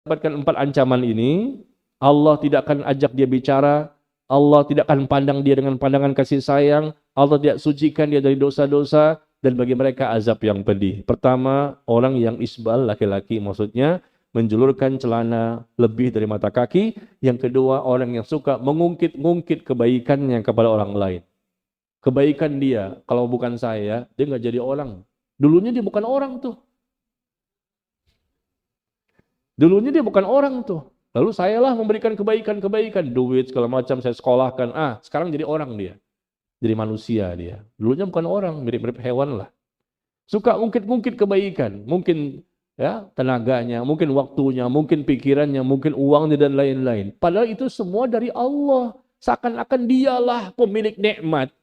Dapatkan 4 ancaman ini, Allah tidak akan ajak dia bicara, Allah tidak akan pandang dia dengan pandangan kasih sayang, Allah tidak sucikan dia dari dosa-dosa, dan bagi mereka azab yang pedih. Pertama, orang yang isbal, laki-laki maksudnya, menjulurkan celana lebih dari mata kaki. Yang kedua, orang yang suka mengungkit-ungkit kebaikannya kepada orang lain. Kebaikan dia, kalau bukan saya, dia nggak jadi orang. Dulunya dia bukan orang tuh. Dulunya dia bukan orang tuh. Lalu sayalah memberikan kebaikan-kebaikan, duit segala macam saya sekolahkan. Sekarang jadi orang dia. Jadi manusia dia. Dulunya bukan orang, mirip-mirip hewan lah. Suka ungkit-ungkit kebaikan, mungkin ya tenaganya, mungkin waktunya, mungkin pikirannya, mungkin uangnya dan lain-lain. Padahal itu semua dari Allah. Seakan-akan dialah pemilik nikmat.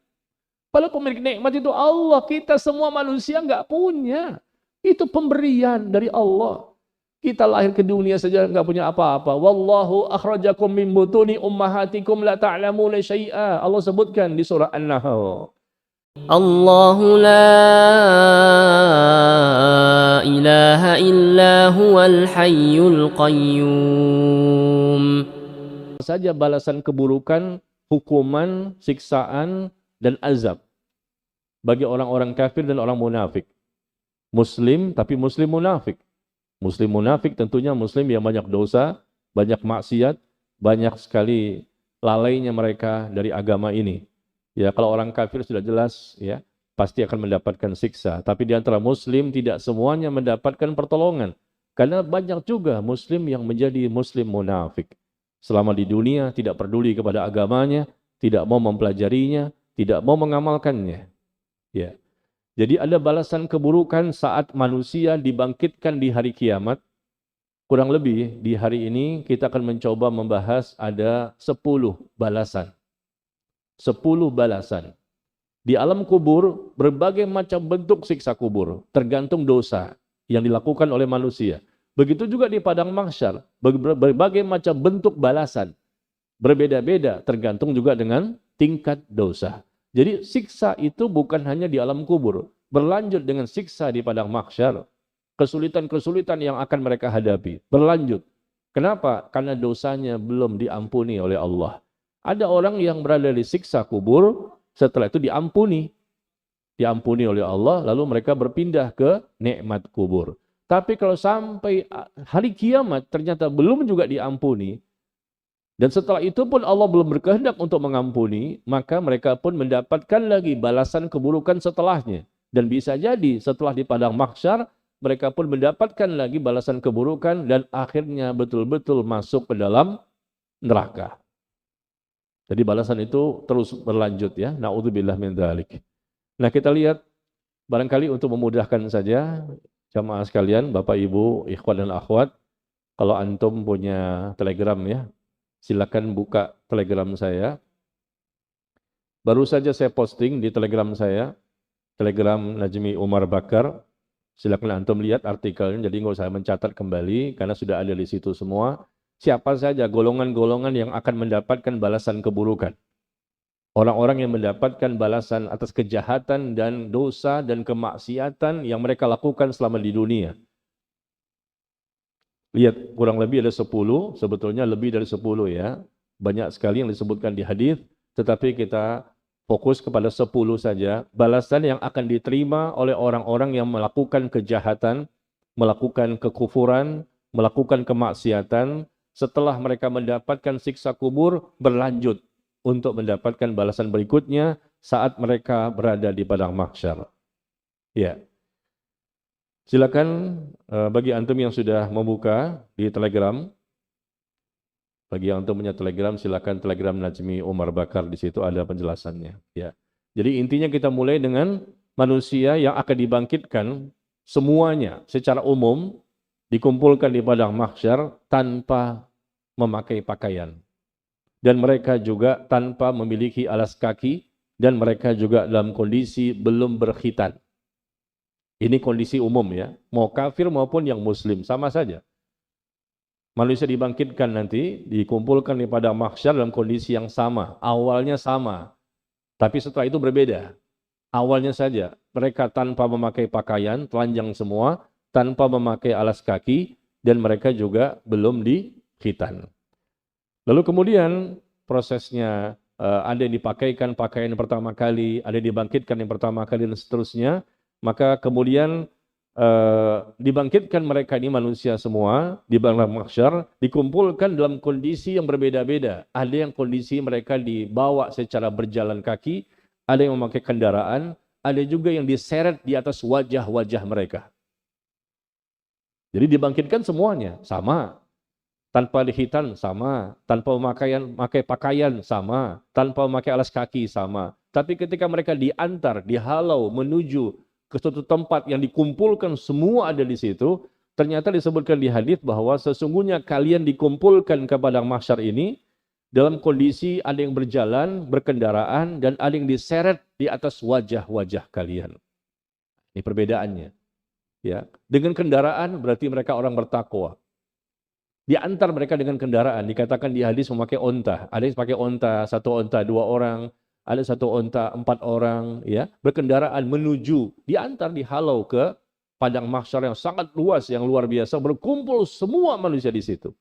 Padahal pemilik nikmat itu Allah. Kita semua manusia nggak punya. Itu pemberian dari Allah. Kita lahir ke dunia saja enggak punya apa-apa. Wallahu akhrajakum min butuni ummahatikum la ta'lamuna syai'a. Allah sebutkan di surah An-Nahl. Allahu la ilaha illa huwal hayyul qayyum. Saja balasan keburukan, hukuman, siksaan dan azab bagi orang-orang kafir dan orang munafik. Muslim tapi muslim munafik. Muslim munafik tentunya muslim yang banyak dosa, banyak maksiat, banyak sekali lalainya mereka dari agama ini. Ya, kalau orang kafir sudah jelas ya, pasti akan mendapatkan siksa. Tapi di antara muslim tidak semuanya mendapatkan pertolongan. Karena banyak juga muslim yang menjadi muslim munafik. Selama di dunia tidak peduli kepada agamanya, tidak mau mempelajarinya, tidak mau mengamalkannya. Ya. Jadi ada balasan keburukan saat manusia dibangkitkan di hari kiamat. Kurang lebih di hari ini kita akan mencoba membahas ada 10 balasan. 10 balasan. Di alam kubur berbagai macam bentuk siksa kubur, tergantung dosa yang dilakukan oleh manusia. Begitu juga di padang mahsyar, berbagai macam bentuk balasan. Berbeda-beda tergantung juga dengan tingkat dosa. Jadi siksa itu bukan hanya di alam kubur, berlanjut dengan siksa di padang mahsyar. Kesulitan-kesulitan yang akan mereka hadapi, berlanjut. Kenapa? Karena dosanya belum diampuni oleh Allah. Ada orang yang berada di siksa kubur, setelah itu diampuni. Diampuni oleh Allah, lalu mereka berpindah ke nikmat kubur. Tapi kalau sampai hari kiamat ternyata belum juga diampuni, dan setelah itu pun Allah belum berkehendak untuk mengampuni, maka mereka pun mendapatkan lagi balasan keburukan setelahnya. Dan bisa jadi setelah di padang mahsyar, mereka pun mendapatkan lagi balasan keburukan dan akhirnya betul-betul masuk ke dalam neraka. Jadi balasan itu terus berlanjut ya. Na'udzubillah min dzalik. Nah, kita lihat barangkali untuk memudahkan saja jamaah sekalian, Bapak Ibu, ikhwan dan akhwat, kalau antum punya Telegram ya, silakan buka Telegram saya. Baru saja saya posting di Telegram saya, Telegram Najmi Umar Bakar. Silakan antum lihat artikelnya, jadi nggak usah mencatat kembali karena sudah ada di situ semua. Siapa saja golongan-golongan yang akan mendapatkan balasan keburukan. Orang-orang yang mendapatkan balasan atas kejahatan dan dosa dan kemaksiatan yang mereka lakukan selama di dunia. Lihat, kurang lebih ada 10, sebetulnya lebih dari 10 ya. Banyak sekali yang disebutkan di hadis, tetapi kita fokus kepada 10 saja. Balasan yang akan diterima oleh orang-orang yang melakukan kejahatan, melakukan kekufuran, melakukan kemaksiatan, setelah mereka mendapatkan siksa kubur, berlanjut untuk mendapatkan balasan berikutnya saat mereka berada di padang mahsyar. Ya. Silakan bagi antum yang sudah membuka di Telegram, bagi yang antum punya Telegram, silakan Telegram Najmi Umar Bakar, di situ ada penjelasannya. Ya. Jadi intinya kita mulai dengan manusia yang akan dibangkitkan semuanya secara umum dikumpulkan di padang mahsyar tanpa memakai pakaian. Dan mereka juga tanpa memiliki alas kaki, dan mereka juga dalam kondisi belum berkhitan. Ini kondisi umum ya, mau kafir maupun yang muslim, sama saja. Manusia dibangkitkan nanti, dikumpulkan di padang mahsyar dalam kondisi yang sama, awalnya sama, tapi setelah itu berbeda. Awalnya saja, mereka tanpa memakai pakaian, telanjang semua, tanpa memakai alas kaki, dan mereka juga belum dikhitan. Lalu kemudian prosesnya ada yang dipakaikan pakaian pertama kali, ada yang dibangkitkan yang pertama kali dan seterusnya. Maka kemudian dibangkitkan mereka ini manusia semua di padang mahsyar, dikumpulkan dalam kondisi yang berbeda-beda. Ada yang kondisi mereka dibawa secara berjalan kaki, ada yang memakai kendaraan, ada juga yang diseret di atas wajah-wajah mereka. Jadi dibangkitkan semuanya sama. Tanpa dihitan sama, tanpa memakai pakaian sama, tanpa memakai alas kaki sama. Tapi ketika mereka diantar, dihalau menuju ke suatu tempat yang dikumpulkan semua ada di situ, ternyata disebutkan di hadis bahwa sesungguhnya kalian dikumpulkan ke padang mahsyar ini dalam kondisi ada yang berjalan, berkendaraan, dan ada yang diseret di atas wajah-wajah kalian. Ini perbedaannya. Ya, dengan kendaraan berarti mereka orang bertakwa. Diantar mereka dengan kendaraan, dikatakan di hadis memakai onta. Ada yang pakai onta, satu onta 2 orang, ada satu onta 4 orang, ya, berkendaraan menuju, diantar, dihalau ke padang mahsyar yang sangat luas, yang luar biasa, berkumpul semua manusia di situ.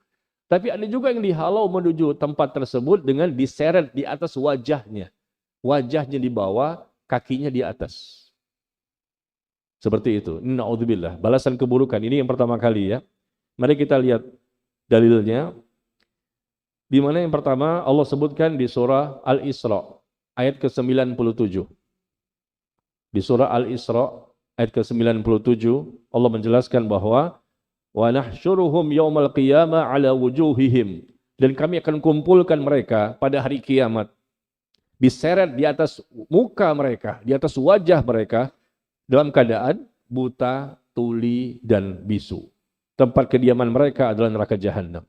Tapi ada juga yang dihalau menuju tempat tersebut dengan diseret di atas wajahnya. Wajahnya di bawah, kakinya di atas. Seperti itu. Na'udzubillah. Balasan keburukan. Ini yang pertama kali ya. Mari kita lihat dalilnya, di mana yang pertama Allah sebutkan di surah Al-Isra ayat ke-97. Di surah Al-Isra ayat ke-97 Allah menjelaskan bahwa wa nahsyuruhum yaumal qiyamah ala wujuhihim, dan kami akan kumpulkan mereka pada hari kiamat diseret di atas muka mereka, di atas wajah mereka dalam keadaan buta, tuli dan bisu. Tempat kediaman mereka adalah neraka jahanam.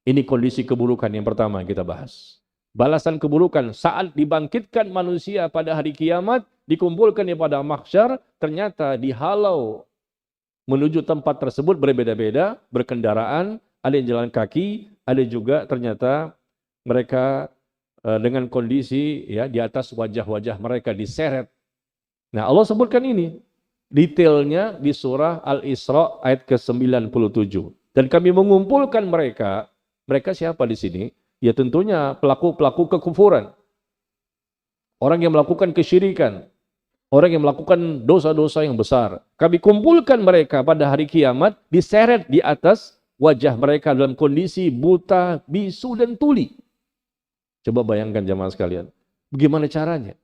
Ini kondisi keburukan yang pertama yang kita bahas. Balasan keburukan saat dibangkitkan manusia pada hari kiamat, dikumpulkan pada mahsyar, ternyata dihalau menuju tempat tersebut berbeda-beda, berkendaraan, ada yang jalan kaki, ada juga ternyata mereka dengan kondisi ya di atas wajah-wajah mereka diseret. Nah, Allah sebutkan ini. Detailnya di surah Al-Isra ayat ke-97. Dan kami mengumpulkan mereka. Mereka siapa di sini? Ya tentunya pelaku-pelaku kekufuran. Orang yang melakukan kesyirikan. Orang yang melakukan dosa-dosa yang besar. Kami kumpulkan mereka pada hari kiamat, diseret di atas wajah mereka dalam kondisi buta, bisu dan tuli. Coba bayangkan jemaah sekalian. Bagaimana caranya?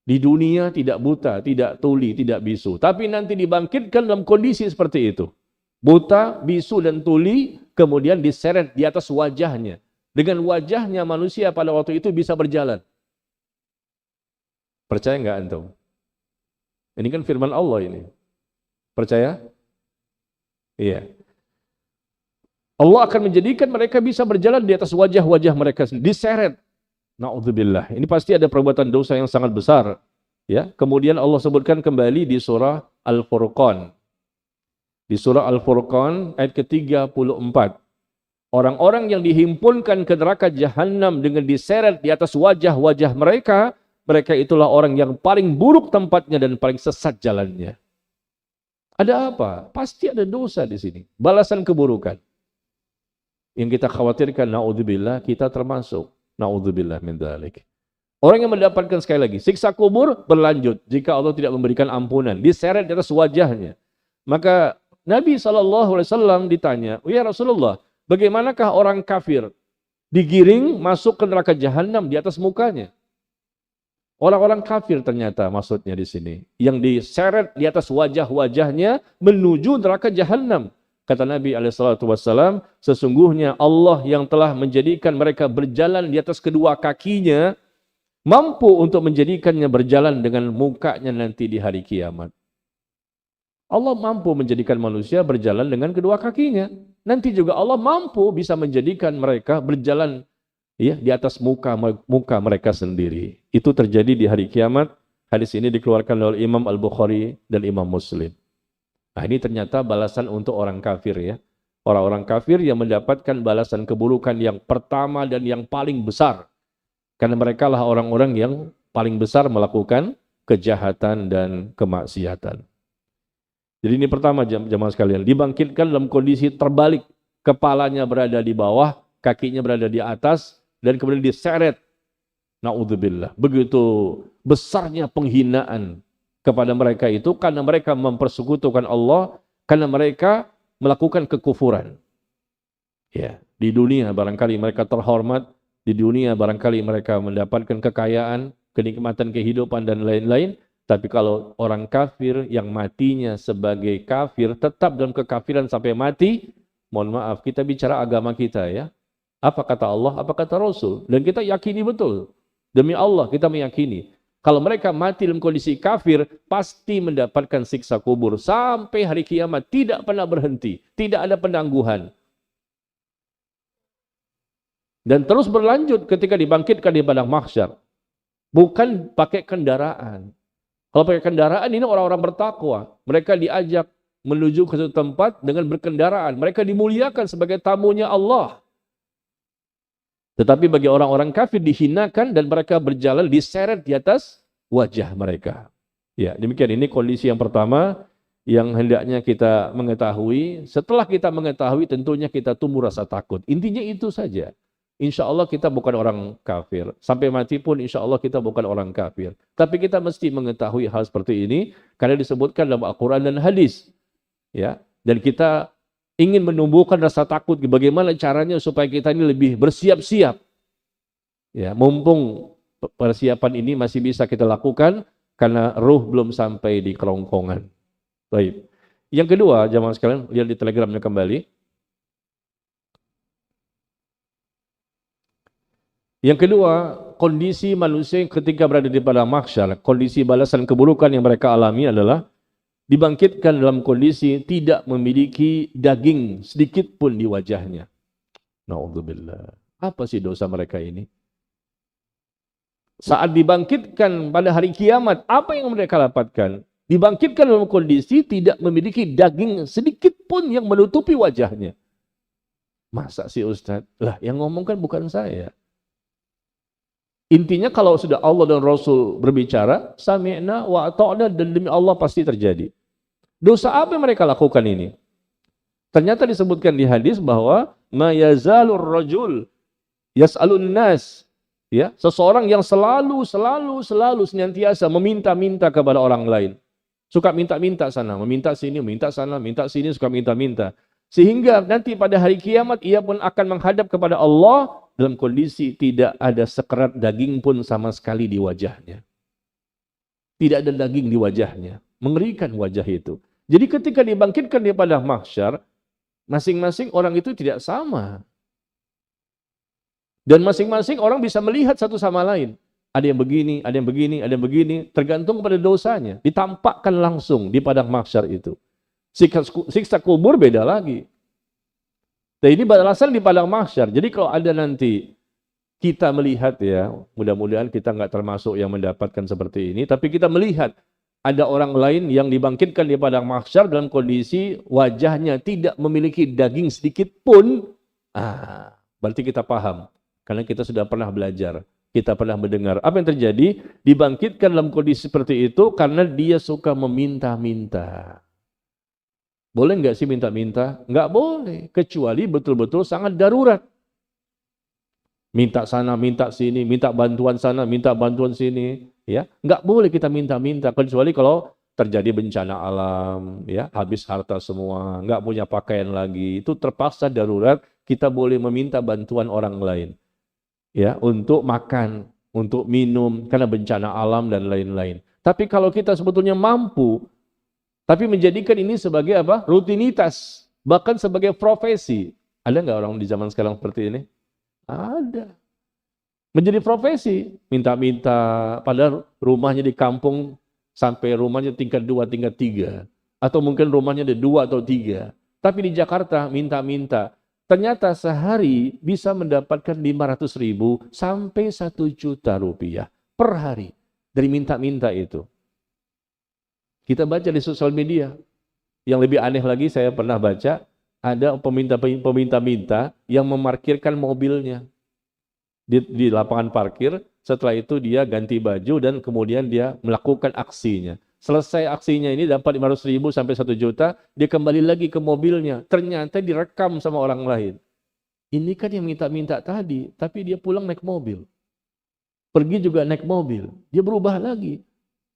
Di dunia tidak buta, tidak tuli, tidak bisu. Tapi nanti dibangkitkan dalam kondisi seperti itu. Buta, bisu, dan tuli, kemudian diseret di atas wajahnya. Dengan wajahnya manusia pada waktu itu bisa berjalan. Percaya nggak antum? Ini kan firman Allah ini. Percaya? Iya. Allah akan menjadikan mereka bisa berjalan di atas wajah-wajah mereka sendiri. Diseret. Na'udzubillah. Ini pasti ada perbuatan dosa yang sangat besar. Ya. Kemudian Allah sebutkan kembali di surah Al-Furqan. Di surah Al-Furqan ayat ke-34. Orang-orang yang dihimpunkan ke neraka jahanam dengan diseret di atas wajah-wajah mereka, mereka itulah orang yang paling buruk tempatnya dan paling sesat jalannya. Ada apa? Pasti ada dosa di sini. Balasan keburukan. Yang kita khawatirkan, na'udzubillah, kita termasuk. Na'udzubillah min dzalik. Orang yang mendapatkan sekali lagi siksa kubur berlanjut jika Allah tidak memberikan ampunan, diseret di atas wajahnya. Maka Nabi SAW ditanya, "Ya Rasulullah, bagaimanakah orang kafir digiring masuk ke neraka jahanam di atas mukanya?" Orang-orang kafir ternyata maksudnya di sini, yang diseret di atas wajah-wajahnya menuju neraka jahanam. Kata Nabi SAW, sesungguhnya Allah yang telah menjadikan mereka berjalan di atas kedua kakinya, mampu untuk menjadikannya berjalan dengan mukanya nanti di hari kiamat. Allah mampu menjadikan manusia berjalan dengan kedua kakinya. Nanti juga Allah mampu bisa menjadikan mereka berjalan ya di atas muka mereka sendiri. Itu terjadi di hari kiamat. Hadis ini dikeluarkan oleh Imam Al-Bukhari dan Imam Muslim. Nah, ini ternyata balasan untuk orang kafir ya. Orang-orang kafir yang mendapatkan balasan keburukan yang pertama dan yang paling besar. Karena mereka lah orang-orang yang paling besar melakukan kejahatan dan kemaksiatan. Jadi ini pertama jamaah sekalian, dibangkitkan dalam kondisi terbalik, kepalanya berada di bawah, kakinya berada di atas, dan kemudian diseret. Na'udzubillah. Begitu besarnya penghinaan kepada mereka itu karena mereka mempersekutukan Allah, karena mereka melakukan kekufuran. Ya, di dunia barangkali mereka terhormat, di dunia barangkali mereka mendapatkan kekayaan, kenikmatan kehidupan dan lain-lain, tapi kalau orang kafir yang matinya sebagai kafir, tetap dalam kekafiran sampai mati, mohon maaf, kita bicara agama kita ya. Apa kata Allah, apa kata Rasul, dan kita yakini betul. Demi Allah kita meyakini. Kalau mereka mati dalam kondisi kafir, pasti mendapatkan siksa kubur. Sampai hari kiamat, tidak pernah berhenti. Tidak ada penangguhan. Dan terus berlanjut ketika dibangkitkan di padang mahsyar. Bukan pakai kendaraan. Kalau pakai kendaraan, ini orang-orang bertakwa. Mereka diajak menuju ke suatu tempat dengan berkendaraan. Mereka dimuliakan sebagai tamunya Allah. Tetapi bagi orang-orang kafir dihinakan dan mereka berjalan diseret di atas wajah mereka. Ya, demikian ini kondisi yang pertama yang hendaknya kita mengetahui. Setelah kita mengetahui tentunya kita tumbuh rasa takut. Intinya itu saja. Insya Allah kita bukan orang kafir. Sampai mati pun insya Allah kita bukan orang kafir. Tapi kita mesti mengetahui hal seperti ini karena disebutkan dalam Al-Quran dan hadis. Ya, dan kita ingin menumbuhkan rasa takut. Bagaimana caranya supaya kita ini lebih bersiap-siap. Ya, mumpung persiapan ini masih bisa kita lakukan karena ruh belum sampai di kerongkongan. Baik. Yang kedua, jamaah sekalian, lihat di telegramnya kembali. Yang kedua, kondisi manusia ketika berada di padang mahsyar, kondisi balasan keburukan yang mereka alami adalah dibangkitkan dalam kondisi tidak memiliki daging sedikit pun di wajahnya. Na'udzubillah. Apa sih dosa mereka ini? Saat dibangkitkan pada hari kiamat, apa yang mereka dapatkan? Dibangkitkan dalam kondisi tidak memiliki daging sedikit pun yang menutupi wajahnya. Masa sih Ustaz? Lah, yang ngomong kan bukan saya. Intinya kalau sudah Allah dan Rasul berbicara, sami'na wa ata'na, dan demi Allah pasti terjadi. Dosa apa yang mereka lakukan ini? Ternyata disebutkan di hadis bahwa ma yazalur rajul yas'alun nas, ya, seseorang yang selalu senantiasa meminta-minta kepada orang lain. Suka minta-minta sana, meminta sini, minta sana, minta sini, suka minta-minta. Sehingga nanti pada hari kiamat ia pun akan menghadap kepada Allah dalam kondisi tidak ada sekerat daging pun sama sekali di wajahnya. Tidak ada daging di wajahnya. Mengerikan wajah itu. Jadi ketika dibangkitkan di padang mahsyar, masing-masing orang itu tidak sama. Dan masing-masing orang bisa melihat satu sama lain. Ada yang begini, ada yang begini, ada yang begini. Tergantung pada dosanya. Ditampakkan langsung di padang mahsyar itu. Siksa kubur beda lagi. Dan ini balasan di padang mahsyar. Jadi kalau ada nanti kita melihat ya, mudah-mudahan kita nggak termasuk yang mendapatkan seperti ini, tapi kita melihat ada orang lain yang dibangkitkan di padang mahsyar dalam kondisi wajahnya tidak memiliki daging sedikit pun, berarti kita paham. Karena kita sudah pernah belajar, kita pernah mendengar. Apa yang terjadi? Dibangkitkan dalam kondisi seperti itu karena dia suka meminta-minta. Boleh nggak sih minta-minta? Nggak boleh, kecuali betul-betul sangat darurat. Minta sana, minta sini, minta bantuan sana, minta bantuan sini, ya. Nggak boleh kita minta-minta, kecuali kalau terjadi bencana alam, ya, habis harta semua, nggak punya pakaian lagi, itu terpaksa darurat, kita boleh meminta bantuan orang lain, ya, untuk makan, untuk minum, karena bencana alam dan lain-lain. Tapi kalau kita sebetulnya mampu, tapi menjadikan ini sebagai apa? Rutinitas, bahkan sebagai profesi. Ada nggak orang di zaman sekarang seperti ini? Ada. Menjadi profesi, minta-minta, padahal rumahnya di kampung sampai rumahnya tingkat 2, tingkat 3. Atau mungkin rumahnya ada 2 atau 3. Tapi di Jakarta minta-minta. Ternyata sehari bisa mendapatkan 500.000 sampai 1 juta rupiah per hari dari minta-minta itu. Kita baca di sosial media. Yang lebih aneh lagi saya pernah baca, ada peminta-minta yang memarkirkan mobilnya di lapangan parkir. Setelah itu dia ganti baju dan kemudian dia melakukan aksinya. selesai aksinya ini dapat 500.000 sampai 1 juta, dia kembali lagi ke mobilnya. Ternyata direkam sama orang lain. Ini kan yang minta-minta tadi, tapi dia pulang naik mobil. Pergi juga naik mobil. Dia berubah lagi.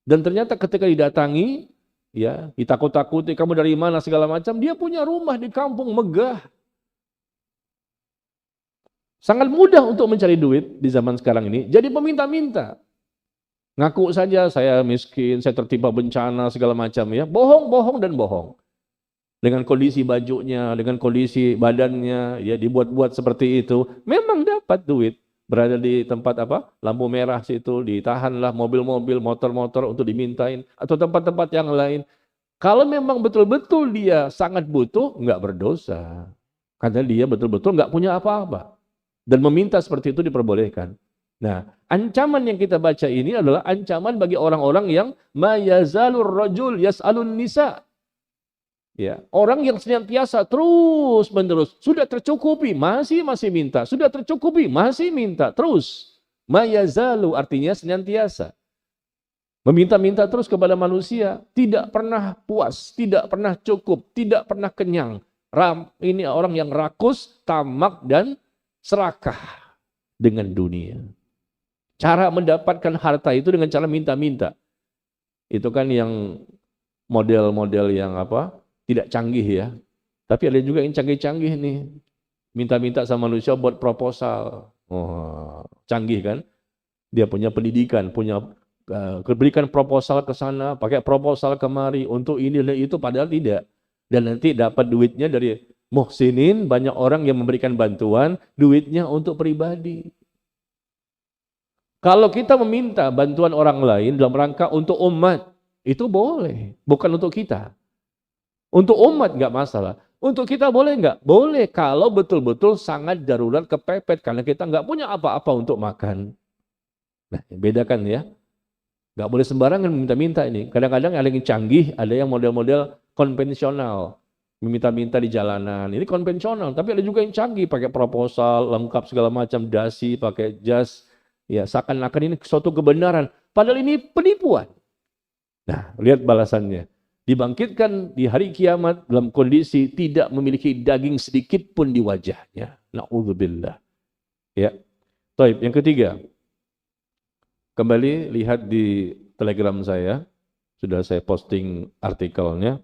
Dan ternyata ketika didatangi, ya, ditakut-takuti, kamu dari mana segala macam, dia punya rumah di kampung megah. Sangat mudah untuk mencari duit di zaman sekarang ini. Jadi peminta-minta. Ngaku saja saya miskin, saya tertimpa bencana segala macam ya. Bohong, bohong dan bohong. Dengan kondisi bajunya, dengan kondisi badannya, ya dibuat-buat seperti itu, memang dapat duit. Berada di tempat apa? Lampu merah situ, ditahanlah mobil-mobil, motor-motor untuk dimintain, atau tempat-tempat yang lain. Kalau memang betul-betul dia sangat butuh, enggak berdosa. Karena dia betul-betul enggak punya apa-apa. Dan meminta seperti itu diperbolehkan. Nah, ancaman yang kita baca ini adalah ancaman bagi orang-orang yang ma yazalur rajul yas'alun nisa. Ya, orang yang senantiasa terus menerus sudah tercukupi masih minta, sudah tercukupi masih minta terus. Ma yazalu artinya senantiasa meminta-minta terus kepada manusia, tidak pernah puas, tidak pernah cukup, tidak pernah kenyang. Ini orang yang rakus, tamak dan serakah dengan dunia. Cara mendapatkan harta itu dengan cara minta-minta. Itu kan yang model-model yang apa? Tidak canggih ya. Tapi ada juga yang canggih-canggih nih. Minta-minta sama manusia buat proposal. Oh, canggih kan? Dia punya pendidikan, punya berikan proposal ke sana, pakai proposal kemari untuk ini dan itu, padahal tidak. Dan nanti dapat duitnya dari muhsinin, banyak orang yang memberikan bantuan, duitnya untuk pribadi. Kalau kita meminta bantuan orang lain dalam rangka untuk umat, itu boleh, bukan untuk kita. Untuk umat nggak masalah. Untuk kita boleh nggak? Boleh kalau betul-betul sangat darurat kepepet karena kita nggak punya apa-apa untuk makan. Nah, bedakan ya. Nggak boleh sembarangan minta-minta ini. Kadang-kadang ada yang canggih, ada yang model-model konvensional. Meminta-minta di jalanan. Ini konvensional, tapi ada juga yang canggih, pakai proposal, lengkap segala macam, dasi, pakai jas. Ya, seakan-akan ini suatu kebenaran. Padahal ini penipuan. Nah, lihat balasannya. Dibangkitkan di hari kiamat dalam kondisi tidak memiliki daging sedikit pun di wajahnya. Na'udzubillah. Ya. Taib, yang ketiga. Kembali lihat di Telegram saya. Sudah saya posting artikelnya.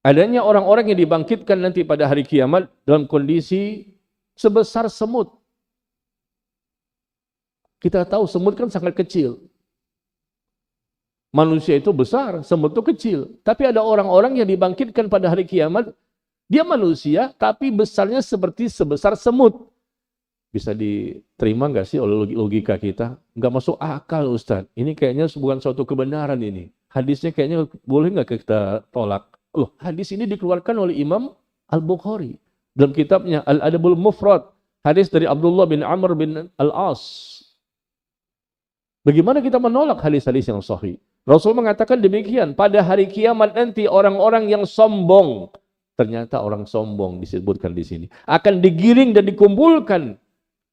Adanya orang-orang yang dibangkitkan nanti pada hari kiamat dalam kondisi sebesar semut. Kita tahu semut kan sangat kecil. Manusia itu besar, semut itu kecil. Tapi ada orang-orang yang dibangkitkan pada hari kiamat, dia manusia, tapi besarnya seperti sebesar semut. Bisa diterima nggak sih oleh logika kita? Nggak masuk akal, Ustadz. Ini kayaknya bukan suatu kebenaran ini. Hadisnya kayaknya boleh nggak kita tolak? Loh, hadis ini dikeluarkan oleh Imam Al-Bukhari. Dalam kitabnya Al-Adabul Mufrad. Hadis dari Abdullah bin Amr bin Al-As. Bagaimana kita menolak hadis-hadis yang sahih? Rasul mengatakan demikian, pada hari kiamat nanti orang-orang yang sombong, ternyata orang sombong disebutkan di sini, akan digiring dan dikumpulkan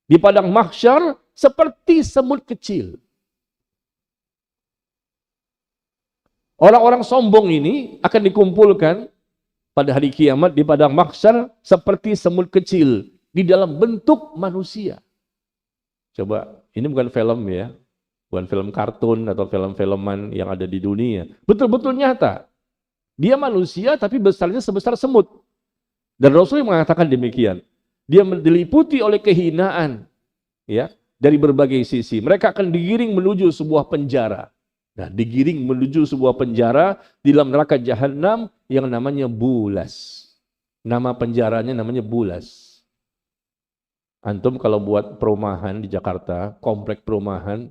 di padang mahsyar seperti semut kecil. Orang-orang sombong ini akan dikumpulkan pada hari kiamat di padang mahsyar seperti semut kecil di dalam bentuk manusia. Coba, ini bukan film ya. Bukan film kartun atau film-filman yang ada di dunia. Betul-betul nyata. Dia manusia tapi besarnya sebesar semut. Dan Rasul mengatakan demikian. Dia diliputi oleh kehinaan ya, dari berbagai sisi. Mereka akan digiring menuju sebuah penjara. Nah, digiring menuju sebuah penjara di dalam neraka jahanam yang namanya Bulas. Nama penjaranya namanya Bulas. Antum kalau buat perumahan di Jakarta, komplek perumahan,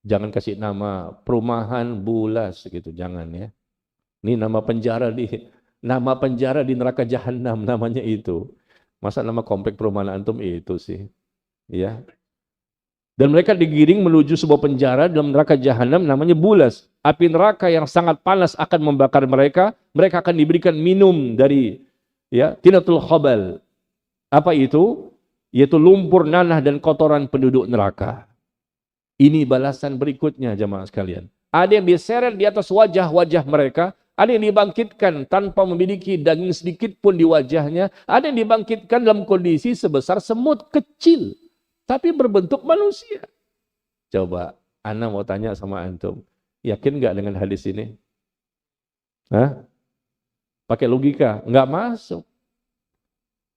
jangan kasih nama perumahan Bulas gitu, jangan ya. Ini nama penjara di neraka jahanam namanya itu. Masa nama komplek perumahan antum itu sih? Ya. Dan mereka digiring menuju sebuah penjara dalam neraka jahanam namanya Bulas. Api neraka yang sangat panas akan membakar mereka. Mereka akan diberikan minum dari ya, tinatul khabal. Apa itu? Yaitu lumpur, nanah dan kotoran penduduk neraka. Ini balasan berikutnya jamaah sekalian. Ada yang diseret di atas wajah-wajah mereka, ada yang dibangkitkan tanpa memiliki daging sedikit pun di wajahnya, ada yang dibangkitkan dalam kondisi sebesar semut kecil, tapi berbentuk manusia. Coba, Ana mau tanya sama antum, yakin nggak dengan hadis ini? Hah? Pakai logika, nggak masuk.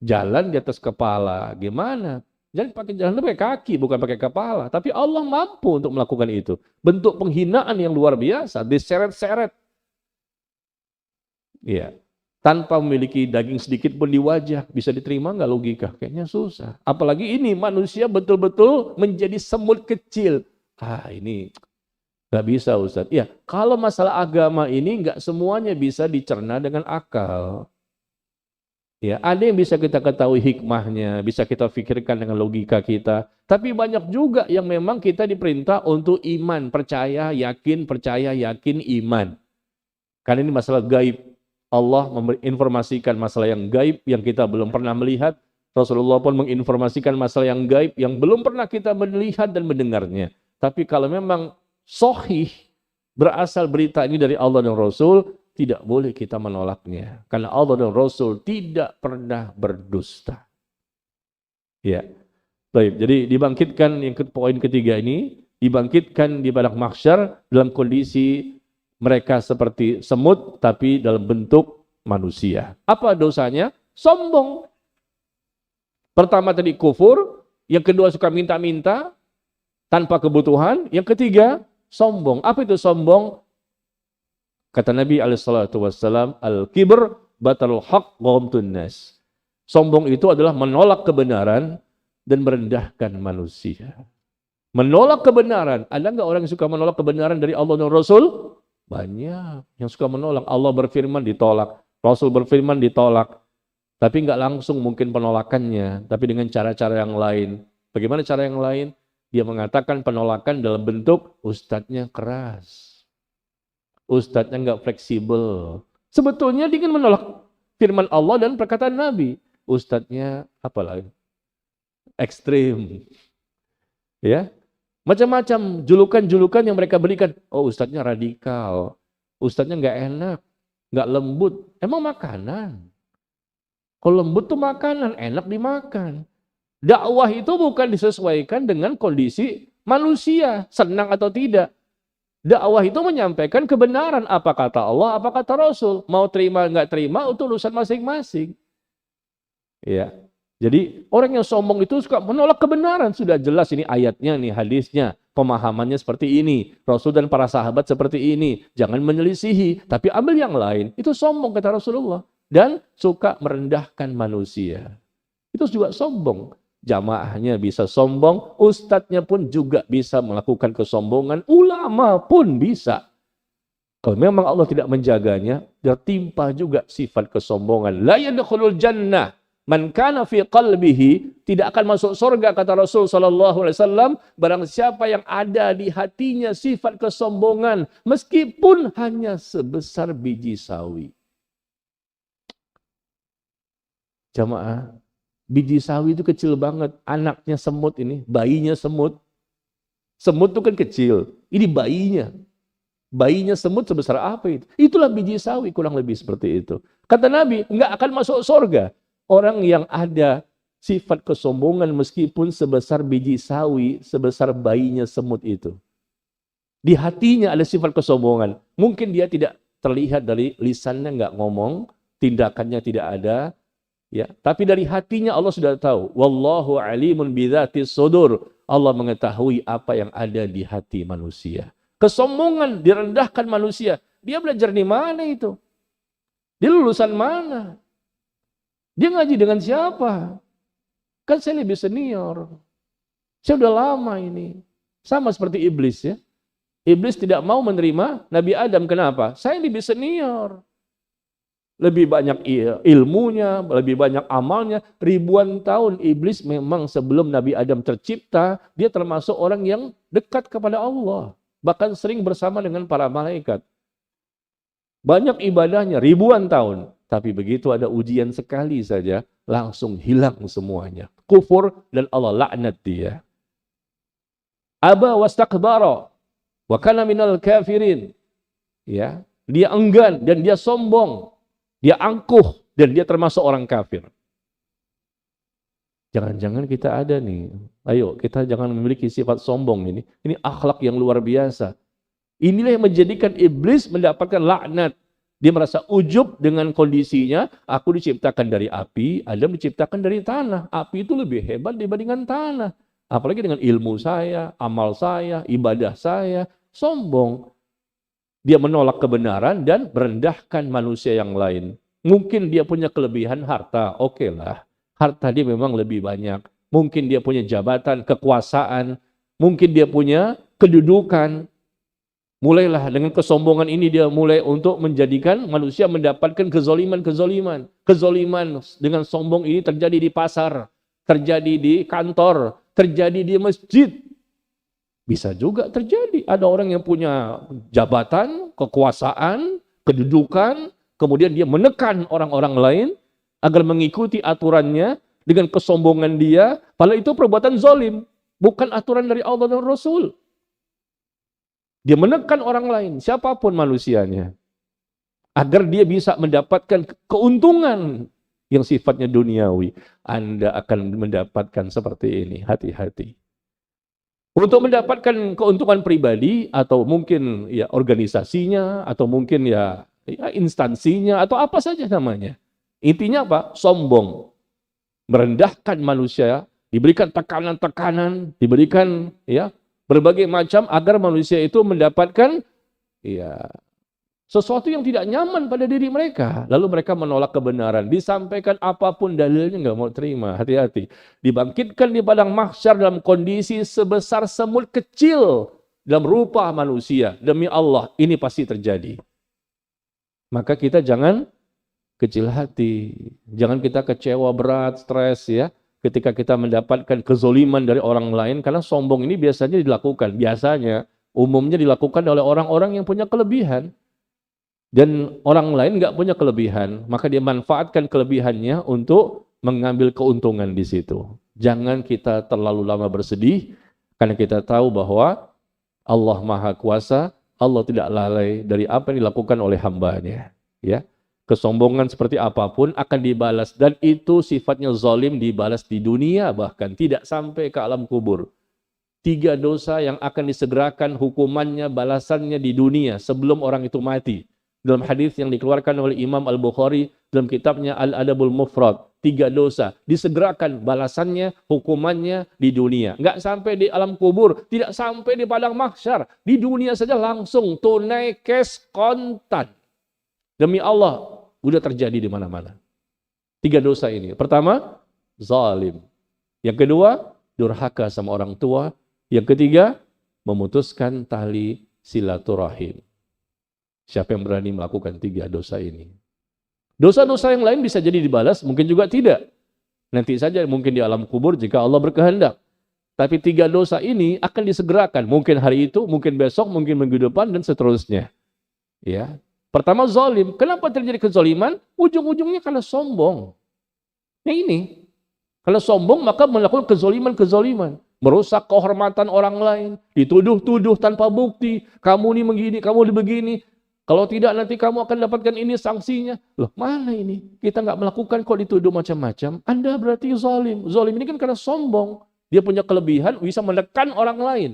Jalan di atas kepala, gimana? Jadi pakai jalan pakai kaki, bukan pakai kepala. Tapi Allah mampu untuk melakukan itu. Bentuk penghinaan yang luar biasa, diseret-seret. Iya. Tanpa memiliki daging sedikit pun di wajah, bisa diterima nggak logika? Kayaknya susah. Apalagi ini manusia betul-betul menjadi semut kecil. Ini nggak bisa, Ustaz. Ya, kalau masalah agama ini nggak semuanya bisa dicerna dengan akal. Ya, ada yang bisa kita ketahui hikmahnya, bisa kita pikirkan dengan logika kita. Tapi banyak juga yang memang kita diperintah untuk iman, percaya, yakin, iman. Karena ini masalah gaib. Allah menginformasikan masalah yang gaib yang kita belum pernah melihat. Rasulullah pun menginformasikan masalah yang gaib yang belum pernah kita melihat dan mendengarnya. Tapi kalau memang sahih berasal berita ini dari Allah dan Rasul, tidak boleh kita menolaknya. Karena Allah dan Rasul tidak pernah berdusta. Ya. Baik, jadi dibangkitkan yang poin ketiga ini, dibangkitkan di padang mahsyar dalam kondisi mereka seperti semut tapi dalam bentuk manusia. Apa dosanya? Sombong. Pertama tadi kufur, yang kedua suka minta-minta tanpa kebutuhan, yang ketiga sombong. Apa itu sombong? Kata Nabi SAW, al-kibr batalul haq wa ghamtun nas. Sombong itu adalah menolak kebenaran dan merendahkan manusia. Menolak kebenaran. Ada nggak orang yang suka menolak kebenaran dari Allah dan Rasul? Banyak yang suka menolak. Allah berfirman ditolak, Rasul berfirman ditolak. Tapi nggak langsung mungkin penolakannya, tapi dengan cara-cara yang lain. Bagaimana cara yang lain? Dia mengatakan penolakan dalam bentuk ustadznya keras. Ustadznya nggak fleksibel. Sebetulnya dia ingin menolak firman Allah dan perkataan Nabi. Ustadznya apa lagi? Ekstrim. Ya, macam-macam julukan-julukan yang mereka berikan. Oh, ustadznya radikal. Ustadznya nggak enak, nggak lembut. Emang makanan. Kalau lembut tuh makanan, enak dimakan. Dakwah itu bukan disesuaikan dengan kondisi manusia, senang atau tidak. Dakwah itu menyampaikan kebenaran, apa kata Allah, apa kata Rasul. Mau terima nggak terima itu urusan masing-masing. Ya. Jadi orang yang sombong itu suka menolak kebenaran. Sudah jelas ini ayatnya, nih hadisnya, pemahamannya seperti ini. Rasul dan para sahabat seperti ini. Jangan menyelisihi, tapi ambil yang lain. Itu sombong kata Rasulullah. Dan suka merendahkan manusia. Itu juga sombong. Jamaahnya bisa sombong, ustadznya pun juga bisa melakukan kesombongan, ulama pun bisa. Kalau memang Allah tidak menjaganya, tertimpa juga sifat kesombongan. La yadkhulul jannah man kana fi qalbihi, tidak akan masuk surga kata Rasul sallallahu alaihi wasallam barang siapa yang ada di hatinya sifat kesombongan meskipun hanya sebesar biji sawi. Jamaah, biji sawi itu kecil banget. Anaknya semut ini, bayinya semut. Semut itu kan kecil. Ini bayinya. Bayinya semut sebesar apa itu? Itulah biji sawi, kurang lebih seperti itu. Kata Nabi, enggak akan masuk surga. Orang yang ada sifat kesombongan meskipun sebesar biji sawi, sebesar bayinya semut itu. Di hatinya ada sifat kesombongan. Mungkin dia tidak terlihat dari lisannya enggak ngomong, tindakannya tidak ada. Ya, tapi dari hatinya Allah sudah tahu. Wallahu alimun bidzatis sudur. Allah mengetahui apa yang ada di hati manusia. Kesombongan, direndahkan manusia. Dia belajar di mana itu? Dia lulusan mana? Dia ngaji dengan siapa? Kan saya lebih senior. Saya udah lama ini. Sama seperti iblis ya. Iblis tidak mau menerima Nabi Adam. Kenapa? Saya lebih senior. Lebih banyak ilmunya, lebih banyak amalnya. Ribuan tahun iblis memang sebelum Nabi Adam tercipta, dia termasuk orang yang dekat kepada Allah. Bahkan sering bersama dengan para malaikat. Banyak ibadahnya, ribuan tahun. Tapi begitu ada ujian sekali saja, langsung hilang semuanya. Kufur dan Allah laknat dia. Aba wastakbara. Wa kana minal kafirin. Ya, dia enggan dan dia sombong. Dia angkuh dan dia termasuk orang kafir. Jangan-jangan kita ada nih. Ayo, kita jangan memiliki sifat sombong ini. Ini akhlak yang luar biasa. Inilah yang menjadikan iblis mendapatkan laknat. Dia merasa ujub dengan kondisinya. Aku diciptakan dari api, Adam diciptakan dari tanah. Api itu lebih hebat dibandingkan tanah. Apalagi dengan ilmu saya, amal saya, ibadah saya. Sombong. Dia menolak kebenaran dan merendahkan manusia yang lain. Mungkin dia punya kelebihan harta, oke lah. Harta dia memang lebih banyak. Mungkin dia punya jabatan, kekuasaan. Mungkin dia punya kedudukan. Mulailah dengan kesombongan ini dia mulai untuk menjadikan manusia mendapatkan kezoliman-kezoliman. Kezoliman dengan sombong ini terjadi di pasar, terjadi di kantor, terjadi di masjid. Bisa juga terjadi. Ada orang yang punya jabatan, kekuasaan, kedudukan, kemudian dia menekan orang-orang lain agar mengikuti aturannya dengan kesombongan dia. Padahal itu perbuatan zalim, bukan aturan dari Allah dan Rasul. Dia menekan orang lain, siapapun manusianya, agar dia bisa mendapatkan keuntungan yang sifatnya duniawi. Anda akan mendapatkan seperti ini, hati-hati. Untuk mendapatkan keuntungan pribadi atau mungkin ya organisasinya atau mungkin ya instansinya atau apa saja namanya. Intinya apa? Sombong. Merendahkan manusia, diberikan tekanan-tekanan, diberikan ya berbagai macam agar manusia itu mendapatkan ya sesuatu yang tidak nyaman pada diri mereka. Lalu mereka menolak kebenaran. Disampaikan apapun dalilnya nggak mau terima. Hati-hati. Dibangkitkan di padang mahsyar dalam kondisi sebesar semut kecil dalam rupa manusia. Demi Allah, ini pasti terjadi. Maka kita jangan kecil hati. Jangan kita kecewa berat, stres ya. Ketika kita mendapatkan kezoliman dari orang lain. Karena sombong ini biasanya dilakukan. Biasanya, umumnya dilakukan oleh orang-orang yang punya kelebihan. Dan orang lain nggak punya kelebihan, maka dia manfaatkan kelebihannya untuk mengambil keuntungan di situ. Jangan kita terlalu lama bersedih, karena kita tahu bahwa Allah Maha Kuasa, Allah tidak lalai dari apa yang dilakukan oleh hambanya. Ya, kesombongan seperti apapun akan dibalas, dan itu sifatnya zalim dibalas di dunia, bahkan tidak sampai ke alam kubur. 3 dosa yang akan disegerakan hukumannya, balasannya di dunia sebelum orang itu mati. Dalam hadis yang dikeluarkan oleh Imam Al-Bukhari dalam kitabnya Al-Adabul Mufrad, 3 dosa disegerakan balasannya, hukumannya di dunia. Enggak sampai di alam kubur, tidak sampai di padang mahsyar, di dunia saja langsung tunai cash kontan. Demi Allah, udah terjadi di mana-mana. 3 dosa ini. Pertama, zalim. Yang kedua, durhaka sama orang tua. Yang ketiga, memutuskan tali silaturahim. Siapa yang berani melakukan 3 dosa ini? Dosa-dosa yang lain bisa jadi dibalas, mungkin juga tidak. Nanti saja mungkin di alam kubur jika Allah berkehendak. Tapi 3 dosa ini akan disegerakan. Mungkin hari itu, mungkin besok, mungkin minggu depan, dan seterusnya. Ya. Pertama, zalim. Kenapa terjadi kezaliman? Ujung-ujungnya karena sombong. Yang ini. Kalau sombong, maka melakukan kezaliman-kezaliman. Merusak kehormatan orang lain. Dituduh-tuduh tanpa bukti. Kamu ini begini, kamu ini begini. Kalau tidak nanti kamu akan dapatkan ini sanksinya. Loh, mana ini? Kita nggak melakukan kok dituduh macam-macam. Anda berarti zalim. Zalim ini kan karena sombong. Dia punya kelebihan, bisa menekan orang lain.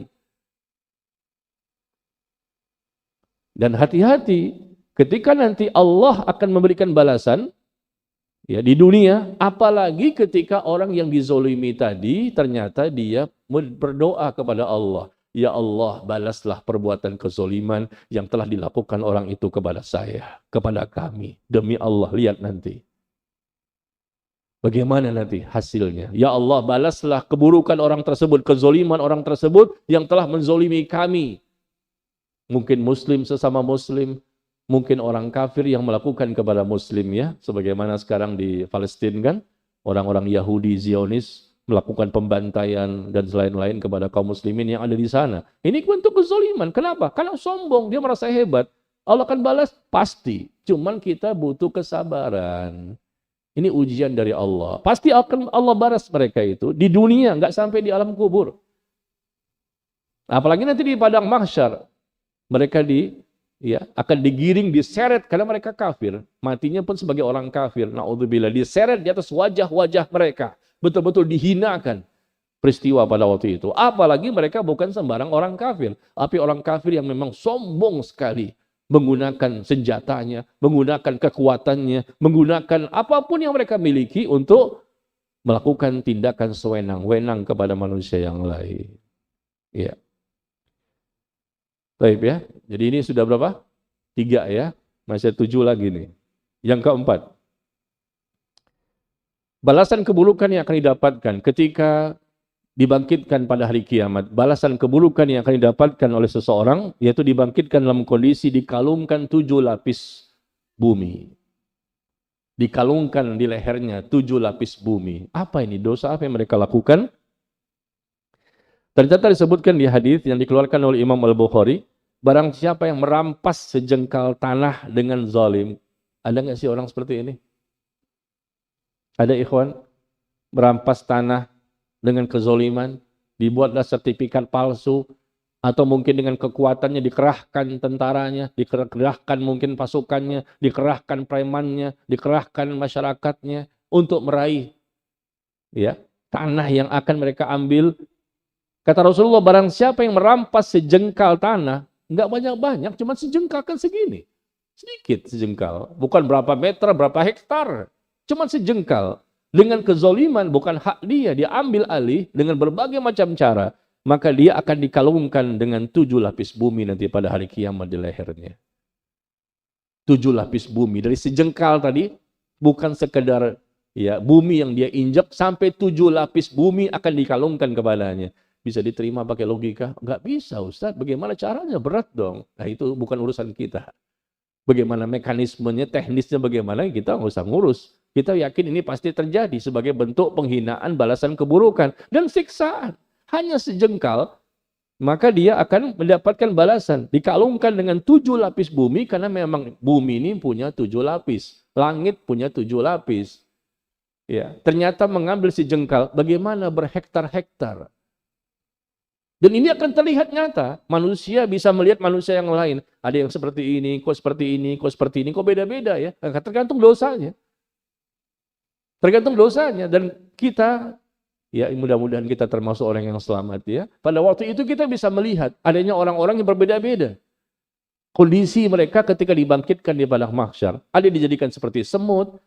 Dan hati-hati, ketika nanti Allah akan memberikan balasan ya di dunia, apalagi ketika orang yang dizolimi tadi ternyata dia berdoa kepada Allah. Ya Allah, balaslah perbuatan kezoliman yang telah dilakukan orang itu kepada saya, kepada kami. Demi Allah, lihat nanti. Bagaimana nanti hasilnya? Ya Allah, balaslah keburukan orang tersebut, kezoliman orang tersebut yang telah menzolimi kami. Mungkin muslim sesama muslim, mungkin orang kafir yang melakukan kepada muslim ya. Sebagaimana sekarang di Palestina kan, orang-orang Yahudi, Zionis, melakukan pembantaian dan lain-lain kepada kaum muslimin yang ada di sana. Ini bentuk kezaliman. Kenapa? Karena sombong, dia merasa hebat. Allah akan balas? Pasti. Cuman kita butuh kesabaran. Ini ujian dari Allah. Pasti akan Allah balas mereka itu di dunia, nggak sampai di alam kubur. Apalagi nanti di padang mahsyar. Mereka akan digiring, diseret karena mereka kafir. Matinya pun sebagai orang kafir. Na'udzubillah, diseret di atas wajah-wajah mereka. Betul-betul dihinakan peristiwa pada waktu itu. Apalagi mereka bukan sembarang orang kafir, tapi orang kafir yang memang sombong sekali. Menggunakan senjatanya, menggunakan kekuatannya, menggunakan apapun yang mereka miliki untuk melakukan tindakan sewenang-wenang kepada manusia yang lain. Ya. Baik ya. Jadi ini sudah berapa? 3 ya. Masih 7 lagi nih. Yang keempat. Balasan keburukan yang akan didapatkan ketika dibangkitkan pada hari kiamat. Balasan keburukan yang akan didapatkan oleh seseorang yaitu dibangkitkan dalam kondisi dikalungkan 7 lapis bumi. Dikalungkan di lehernya 7 lapis bumi. Apa ini? Dosa apa yang mereka lakukan? Ternyata disebutkan di hadis yang dikeluarkan oleh Imam Al-Bukhari, barang siapa yang merampas sejengkal tanah dengan zalim. Ada nggak sih orang seperti ini? Ada ikhwan? Merampas tanah dengan kezoliman, dibuatlah sertifikat palsu, atau mungkin dengan kekuatannya dikerahkan tentaranya, dikerahkan mungkin pasukannya, dikerahkan premannya, dikerahkan masyarakatnya untuk meraih tanah yang akan mereka ambil. Kata Rasulullah, barang siapa yang merampas sejengkal tanah, nggak banyak-banyak, cuma sejengkal kan segini. Sedikit sejengkal, bukan berapa meter, berapa hektar, cuma sejengkal. Dengan kezoliman, bukan hak dia, dia ambil alih dengan berbagai macam cara. Maka dia akan dikalungkan dengan 7 lapis bumi nanti pada hari kiamat di lehernya. 7 lapis bumi, dari sejengkal tadi, bukan sekedar bumi yang dia injak, sampai 7 lapis bumi akan dikalungkan kepadanya. Bisa diterima pakai logika? Enggak bisa Ustaz, bagaimana caranya? Berat dong. Nah itu bukan urusan kita. Bagaimana mekanismenya, teknisnya bagaimana, kita nggak usah ngurus. Kita yakin ini pasti terjadi sebagai bentuk penghinaan, balasan keburukan, dan siksaan. Hanya sejengkal, maka dia akan mendapatkan balasan. Dikalungkan dengan 7 lapis bumi, karena memang bumi ini punya 7 lapis. Langit punya 7 lapis. Ya, ternyata mengambil sejengkal, bagaimana berhektar-hektar. Dan ini akan terlihat nyata. Manusia bisa melihat manusia yang lain. Ada yang seperti ini, kok seperti ini, kok seperti ini, kok beda-beda ya. Tergantung dosanya. Tergantung dosanya. Dan kita, mudah-mudahan kita termasuk orang yang selamat ya. Pada waktu itu kita bisa melihat adanya orang-orang yang berbeda-beda. Kondisi mereka ketika dibangkitkan di padang mahsyar. Ada yang dijadikan seperti semut.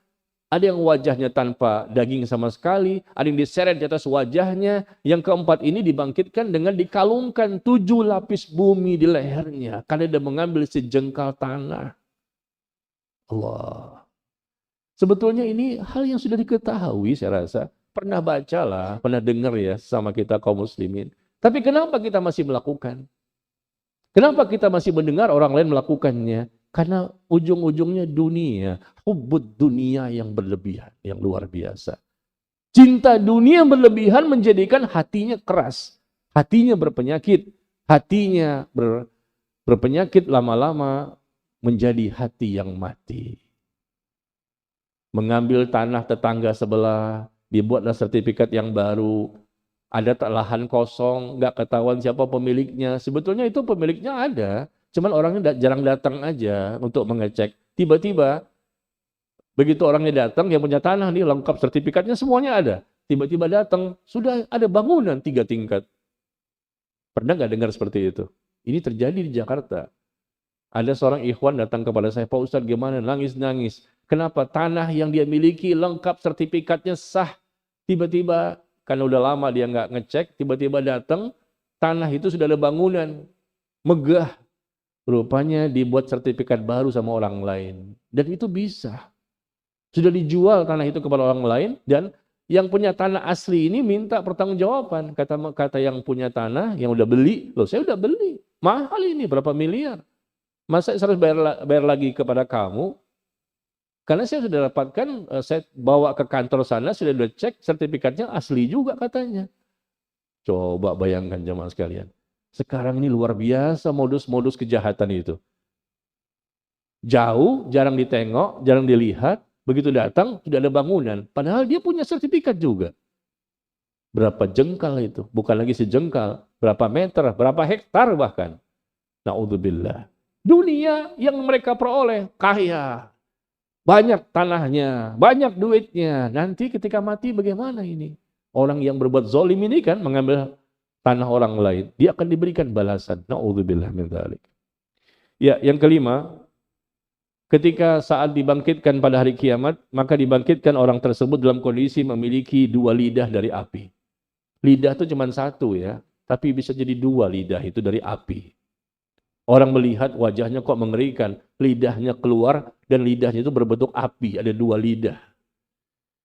Ada yang wajahnya tanpa daging sama sekali, ada yang diseret di atas wajahnya. Yang keempat ini dibangkitkan dengan dikalungkan 7 lapis bumi di lehernya. Karena dia mengambil sejengkal tanah. Allah. Sebetulnya ini hal yang sudah diketahui saya rasa. Pernah bacalah, pernah dengar ya sama kita kaum muslimin. Tapi kenapa kita masih melakukan? Kenapa kita masih mendengar orang lain melakukannya? Karena ujung-ujungnya dunia, hubbud dunia yang berlebihan, yang luar biasa. Cinta dunia yang berlebihan menjadikan hatinya keras, hatinya berpenyakit, hatinya berpenyakit lama-lama menjadi hati yang mati. Mengambil tanah tetangga sebelah, dibuatlah sertifikat yang baru, ada lahan kosong, nggak ketahuan siapa pemiliknya. Sebetulnya itu pemiliknya ada. Cuman orangnya jarang datang aja untuk mengecek. Tiba-tiba, begitu orangnya datang, yang punya tanah nih, lengkap sertifikatnya, semuanya ada. Tiba-tiba datang, sudah ada bangunan 3 tingkat. Pernah nggak dengar seperti itu? Ini terjadi di Jakarta. Ada seorang ikhwan datang kepada saya, Pak Ustadz gimana? Nangis-nangis. Kenapa? Tanah yang dia miliki lengkap sertifikatnya sah. Tiba-tiba, karena udah lama dia nggak ngecek, tiba-tiba datang, tanah itu sudah ada bangunan. Megah. Rupanya dibuat sertifikat baru sama orang lain. Dan itu bisa. Sudah dijual tanah itu kepada orang lain. Dan yang punya tanah asli ini minta pertanggungjawaban. Kata yang punya tanah, yang udah beli. Loh saya udah beli. Mahal ini, berapa miliar. Masa saya harus bayar lagi kepada kamu? Karena saya sudah dapatkan, saya bawa ke kantor sana, sudah cek sertifikatnya asli juga katanya. Coba bayangkan jemaah sekalian. Sekarang ini luar biasa modus-modus kejahatan itu. Jauh, jarang ditengok, jarang dilihat. Begitu datang, sudah ada bangunan. Padahal dia punya sertifikat juga. Berapa jengkal itu? Bukan lagi sejengkal. Berapa meter, berapa hektar bahkan. Na'udzubillah. Dunia yang mereka peroleh, kaya, banyak tanahnya, banyak duitnya. Nanti ketika mati bagaimana ini? Orang yang berbuat zalim ini kan mengambil tanah orang lain. Dia akan diberikan balasan. Na'udzubillah min dzalik. Ya, yang kelima, ketika saat dibangkitkan pada hari kiamat, maka dibangkitkan orang tersebut dalam kondisi memiliki dua lidah dari api. Lidah itu cuma satu ya, tapi bisa jadi dua lidah itu dari api. Orang melihat wajahnya kok mengerikan, lidahnya keluar dan lidahnya itu berbentuk api, ada dua lidah.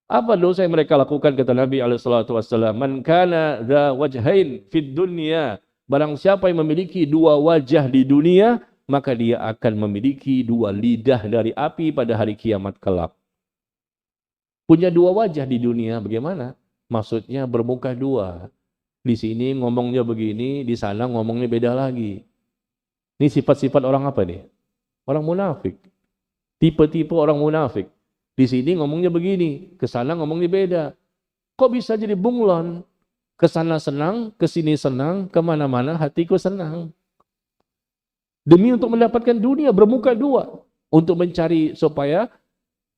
Apa dosa yang mereka lakukan, kata Nabi SAW, man kana dha wajhain fid dunya, barang siapa yang memiliki dua wajah di dunia, maka dia akan memiliki dua lidah dari api pada hari kiamat kelak. Punya dua wajah di dunia, bagaimana? Maksudnya bermuka dua. Di sini ngomongnya begini, di sana ngomongnya beda lagi. Ini sifat-sifat orang apa nih? Orang munafik. Tipe-tipe orang munafik. Di sini ngomongnya begini, ke sana ngomongnya beda. Kok bisa jadi bunglon? Ke sana senang, ke sini senang, kemana-mana hatiku senang. Demi untuk mendapatkan dunia bermuka dua. Untuk mencari supaya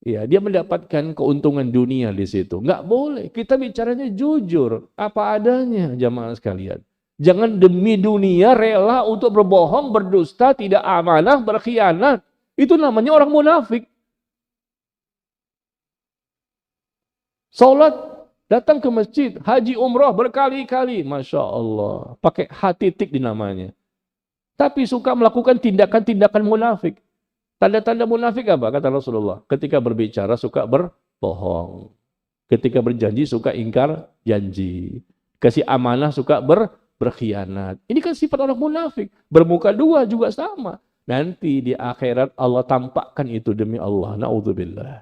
ya dia mendapatkan keuntungan dunia di situ. Nggak boleh. Kita bicaranya jujur. Apa adanya jamaah sekalian. Jangan demi dunia rela untuk berbohong, berdusta, tidak amanah, berkhianat. Itu namanya orang munafik. Salat, datang ke masjid, haji umrah berkali-kali. Masya Allah. Pakai hatitik di namanya. Tapi suka melakukan tindakan-tindakan munafik. Tanda-tanda munafik apa? Kata Rasulullah. Ketika berbicara suka berbohong. Ketika berjanji suka ingkar janji. Kasih amanah suka berkhianat. Ini kan sifat orang munafik. Bermuka dua juga sama. Nanti di akhirat Allah tampakkan itu demi Allah. Na'udzubillah.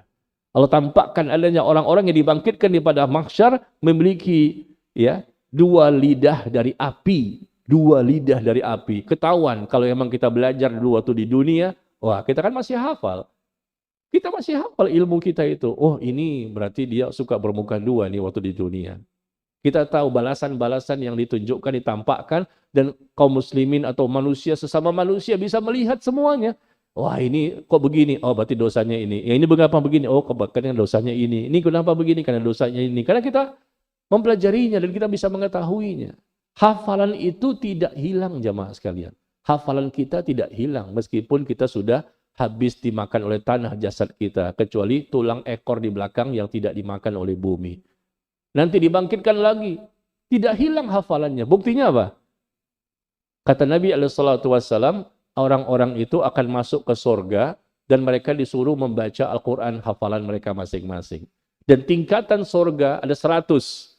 Allah tampakkan adanya orang-orang yang dibangkitkan di pada mahsyar memiliki ya dua lidah dari api. Dua lidah dari api. Ketahuan kalau memang kita belajar dulu waktu di dunia, wah kita kan masih hafal. Kita masih hafal ilmu kita itu. Oh ini berarti dia suka bermuka dua nih waktu di dunia. Kita tahu balasan-balasan yang ditunjukkan, ditampakkan, dan kaum muslimin atau manusia, sesama manusia bisa melihat semuanya. Wah ini kok begini, oh berarti dosanya ini. Ya ini mengapa begini, oh karena dosanya ini. Ini kenapa begini, karena dosanya ini. Karena kita mempelajarinya dan kita bisa mengetahuinya. Hafalan itu tidak hilang jamaah sekalian. Hafalan kita tidak hilang meskipun kita sudah habis dimakan oleh tanah jasad kita. Kecuali tulang ekor di belakang yang tidak dimakan oleh bumi. Nanti dibangkitkan lagi. Tidak hilang hafalannya. Buktinya apa? Kata Nabi SAW, orang-orang itu akan masuk ke surga dan mereka disuruh membaca Al-Quran hafalan mereka masing-masing. Dan tingkatan surga ada 100.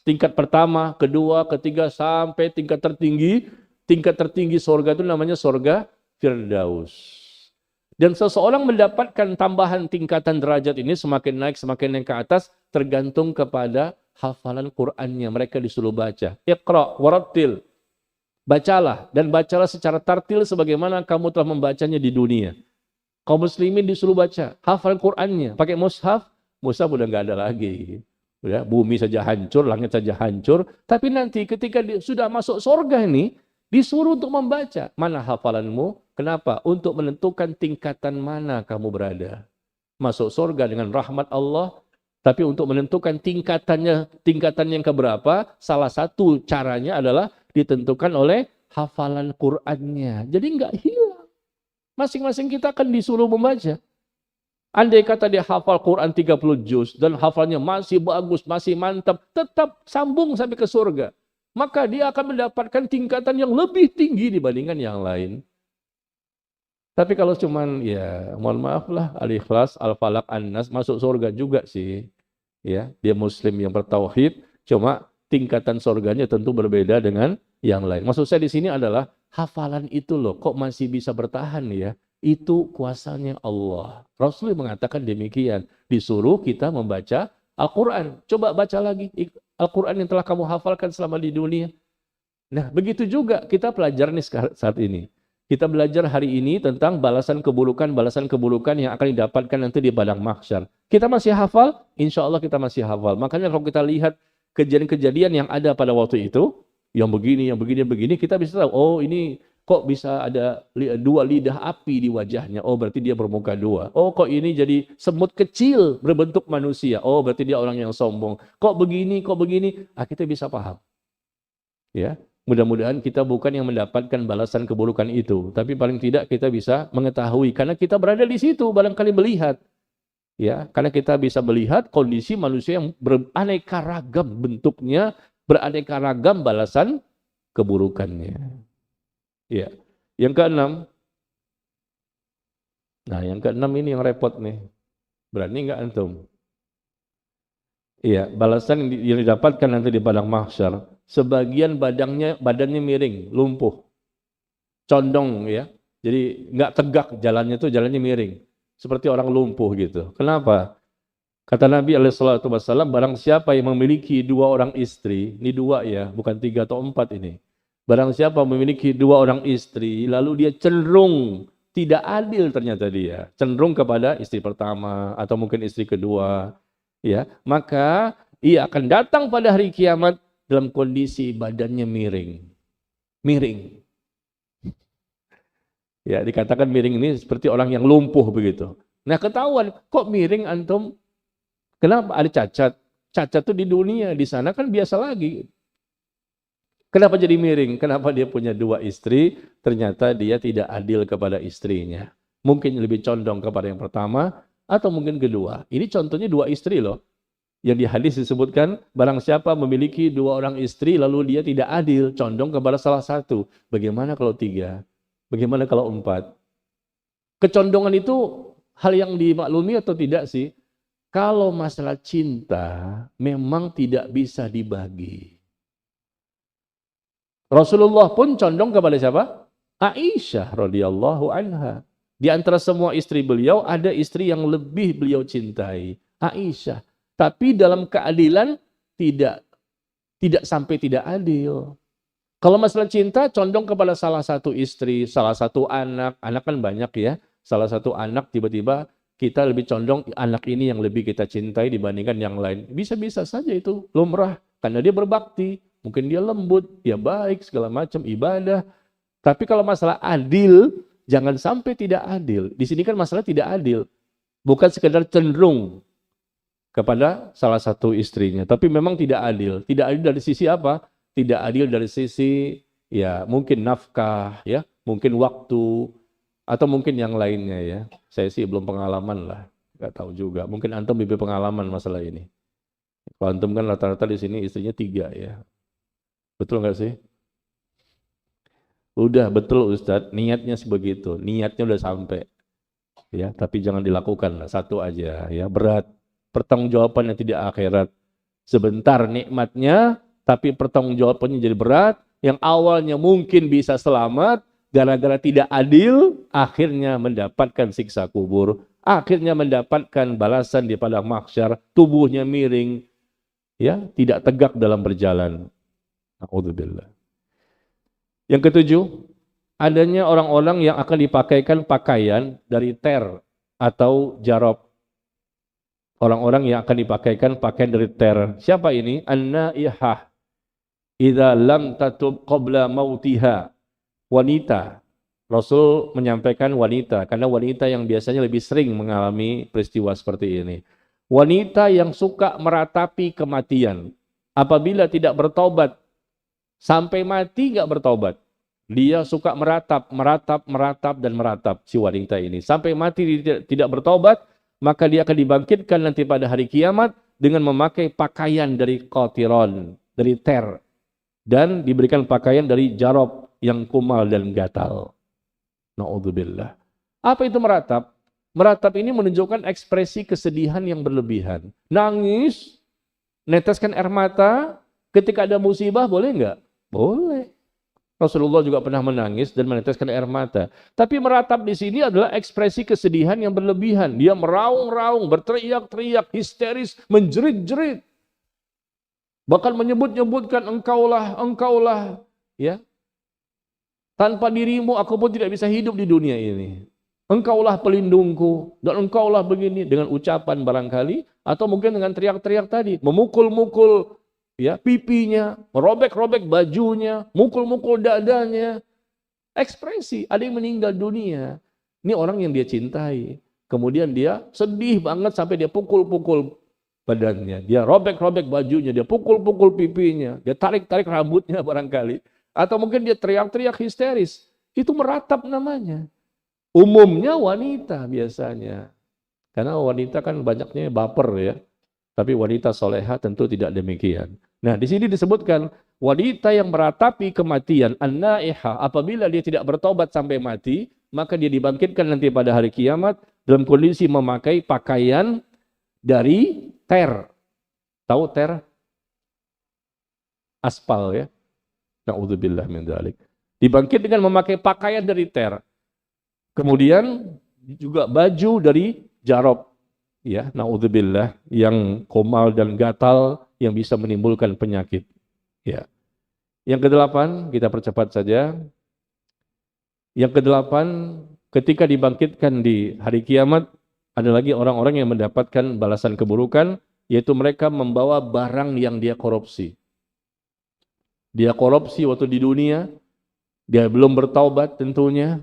Tingkat pertama, kedua, ketiga, sampai tingkat tertinggi. Tingkat tertinggi surga itu namanya surga Firdaus. Dan seseorang mendapatkan tambahan tingkatan derajat ini semakin naik ke atas tergantung kepada hafalan Qur'annya. Mereka disuruh baca. Iqra warattil. Bacalah dan bacalah secara tartil sebagaimana kamu telah membacanya di dunia. Kaum muslimin disuruh baca hafalan Qur'annya. Pakai mushaf, mushaf udah nggak ada lagi. Udah, bumi saja hancur, langit saja hancur. Tapi nanti ketika sudah masuk surga ini, disuruh untuk membaca. Mana hafalanmu? Kenapa? Untuk menentukan tingkatan mana kamu berada. Masuk surga dengan rahmat Allah, tapi untuk menentukan tingkatan yang keberapa, salah satu caranya adalah ditentukan oleh hafalan Qur'annya. Jadi nggak hilang. Masing-masing kita akan disuruh membaca. Andai kata dia hafal Quran 30 juz dan hafalnya masih bagus, masih mantap, tetap sambung sampai ke surga. Maka dia akan mendapatkan tingkatan yang lebih tinggi dibandingkan yang lain. Tapi kalau cuman ya mohon maaf lah Al-Ikhlas, Al-Falaq, An-Nas masuk surga juga sih. Ya, dia muslim yang bertauhid, cuma tingkatan surganya tentu berbeda dengan yang lain. Maksud saya di sini adalah hafalan itu loh kok masih bisa bertahan ya. Itu kuasanya Allah. Rasul mengatakan demikian, disuruh kita membaca Al-Qur'an. Coba baca lagi Al-Qur'an yang telah kamu hafalkan selama di dunia. Nah, begitu juga kita pelajar nih saat ini. Kita belajar hari ini tentang balasan keburukan yang akan didapatkan nanti di padang mahsyar. Kita masih hafal? Insya Allah kita masih hafal. Makanya kalau kita lihat kejadian-kejadian yang ada pada waktu itu, yang begini, begini, kita bisa tahu, oh ini kok bisa ada dua lidah api di wajahnya? Oh, berarti dia bermuka dua. Oh, kok ini jadi semut kecil berbentuk manusia? Oh, berarti dia orang yang sombong. Kok begini, kok begini? Kita bisa paham. Ya, mudah-mudahan kita bukan yang mendapatkan balasan keburukan itu, tapi paling tidak kita bisa mengetahui karena kita berada di situ, barangkali melihat. Ya, karena kita bisa melihat kondisi manusia yang beraneka ragam bentuknya, beraneka ragam balasan keburukannya. Ya. Yang keenam. Nah, yang keenam ini yang repot nih. Berani enggak antum? Iya, balasan yang didapatkan nanti di padang mahsyar, sebagian badannya miring, lumpuh. Condong ya. Jadi enggak tegak jalannya miring. Seperti orang lumpuh gitu. Kenapa? Kata Nabi SAW, barang siapa yang memiliki 2 orang istri, ini 2 ya, bukan 3 atau 4 ini. Barang siapa memiliki 2 orang istri, lalu dia cenderung tidak adil ternyata dia. Cenderung kepada istri pertama atau mungkin istri kedua. Ya, maka ia akan datang pada hari kiamat dalam kondisi badannya miring. Miring. Ya, dikatakan miring ini seperti orang yang lumpuh begitu. Nah, ketahuan kok miring antum? Kenapa ada cacat? Cacat itu di dunia, di sana kan biasa lagi. Kenapa jadi miring? Kenapa dia punya 2 istri? Ternyata dia tidak adil kepada istrinya. Mungkin lebih condong kepada yang pertama atau mungkin kedua. Ini contohnya 2 istri loh. Yang di hadis disebutkan barang siapa memiliki 2 orang istri lalu dia tidak adil, condong kepada salah satu. Bagaimana kalau 3? Bagaimana kalau 4? Kecondongan itu hal yang dimaklumi atau tidak sih? Kalau masalah cinta memang tidak bisa dibagi. Rasulullah pun condong kepada siapa? Aisyah radhiyallahu anha. Di antara semua istri beliau ada istri yang lebih beliau cintai, Aisyah. Tapi dalam keadilan tidak sampai tidak adil. Kalau masalah cinta condong kepada salah satu istri, salah satu anak kan banyak ya. Salah satu anak tiba-tiba kita lebih condong anak ini yang lebih kita cintai dibandingkan yang lain. Bisa-bisa saja itu lumrah karena dia berbakti, mungkin dia lembut, dia baik segala macam ibadah. Tapi kalau masalah adil, jangan sampai tidak adil. Di sini kan masalah tidak adil. Bukan sekedar cenderung kepada salah satu istrinya, tapi memang tidak adil. Tidak adil dari sisi apa? Tidak adil dari sisi ya mungkin nafkah ya, mungkin waktu atau mungkin yang lainnya ya. Saya sih belum pengalaman lah, nggak tahu juga. Mungkin antum lebih pengalaman masalah ini. Kalau antum kan rata-rata di sini istrinya 3 ya, betul nggak sih? Udah betul Ustadz, niatnya sebegitu, niatnya udah sampai ya, tapi jangan dilakukan lah, 1 aja ya, berat. Pertanggungjawaban yang tidak akhirat. Sebentar nikmatnya, tapi pertanggungjawabannya jadi berat. Yang awalnya mungkin bisa selamat, gara-gara tidak adil, akhirnya mendapatkan siksa kubur. Akhirnya mendapatkan balasan di padang mahsyar, tubuhnya miring, ya, tidak tegak dalam berjalan. A'udzubillah. Yang ketujuh, adanya orang-orang yang akan dipakaikan pakaian dari ter atau jarob. Orang-orang yang akan dipakaikan pakaian dari ter. Siapa ini? An-naihah. Idza lam tatub qabla mautiha. Wanita. Rasul menyampaikan wanita. Karena wanita yang biasanya lebih sering mengalami peristiwa seperti ini. Wanita yang suka meratapi kematian. Apabila tidak bertobat. Sampai mati nggak bertobat. Dia suka meratap dan meratap si wanita ini. Sampai mati tidak bertobat. Maka dia akan dibangkitkan nanti pada hari kiamat dengan memakai pakaian dari qatiron, dari ter. Dan diberikan pakaian dari jarob yang kumal dan gatal. Na'udzubillah. Apa itu meratap? Meratap ini menunjukkan ekspresi kesedihan yang berlebihan. Nangis, neteskan air mata, ketika ada musibah boleh nggak? Boleh. Rasulullah juga pernah menangis dan meneteskan air mata. Tapi meratap di sini adalah ekspresi kesedihan yang berlebihan. Dia meraung-raung, berteriak-teriak, histeris, menjerit-jerit. Bahkan menyebut-nyebutkan engkaulah, ya. Tanpa dirimu aku pun tidak bisa hidup di dunia ini. Engkaulah pelindungku dan engkaulah begini dengan ucapan barangkali atau mungkin dengan teriak-teriak tadi, memukul-mukul ya pipinya, merobek-robek bajunya, mukul-mukul dadanya. Ekspresi, ada yang meninggal dunia. Ini orang yang dia cintai. Kemudian dia sedih banget sampai dia pukul-pukul badannya. Dia robek-robek bajunya, dia pukul-pukul pipinya, dia tarik-tarik rambutnya barangkali. Atau mungkin dia teriak-teriak histeris. Itu meratap namanya. Umumnya wanita biasanya. Karena wanita kan banyaknya baper ya. Tapi wanita soleha tentu tidak demikian. Nah, di sini disebutkan wanita yang meratapi kematian, an-naiha, apabila dia tidak bertobat sampai mati, maka dia dibangkitkan nanti pada hari kiamat dalam kondisi memakai pakaian dari ter. Tahu ter? Aspal ya. Na'udzubillah min dzalik. Dibangkit dengan memakai pakaian dari ter. Kemudian juga baju dari jarob. Ya, naudzubillah, yang komal dan gatal yang bisa menimbulkan penyakit. Ya. Yang kedelapan, kita percepat saja. Yang kedelapan, ketika dibangkitkan di hari kiamat, ada lagi orang-orang yang mendapatkan balasan keburukan, yaitu mereka membawa barang yang dia korupsi. Dia korupsi waktu di dunia, dia belum bertaubat tentunya.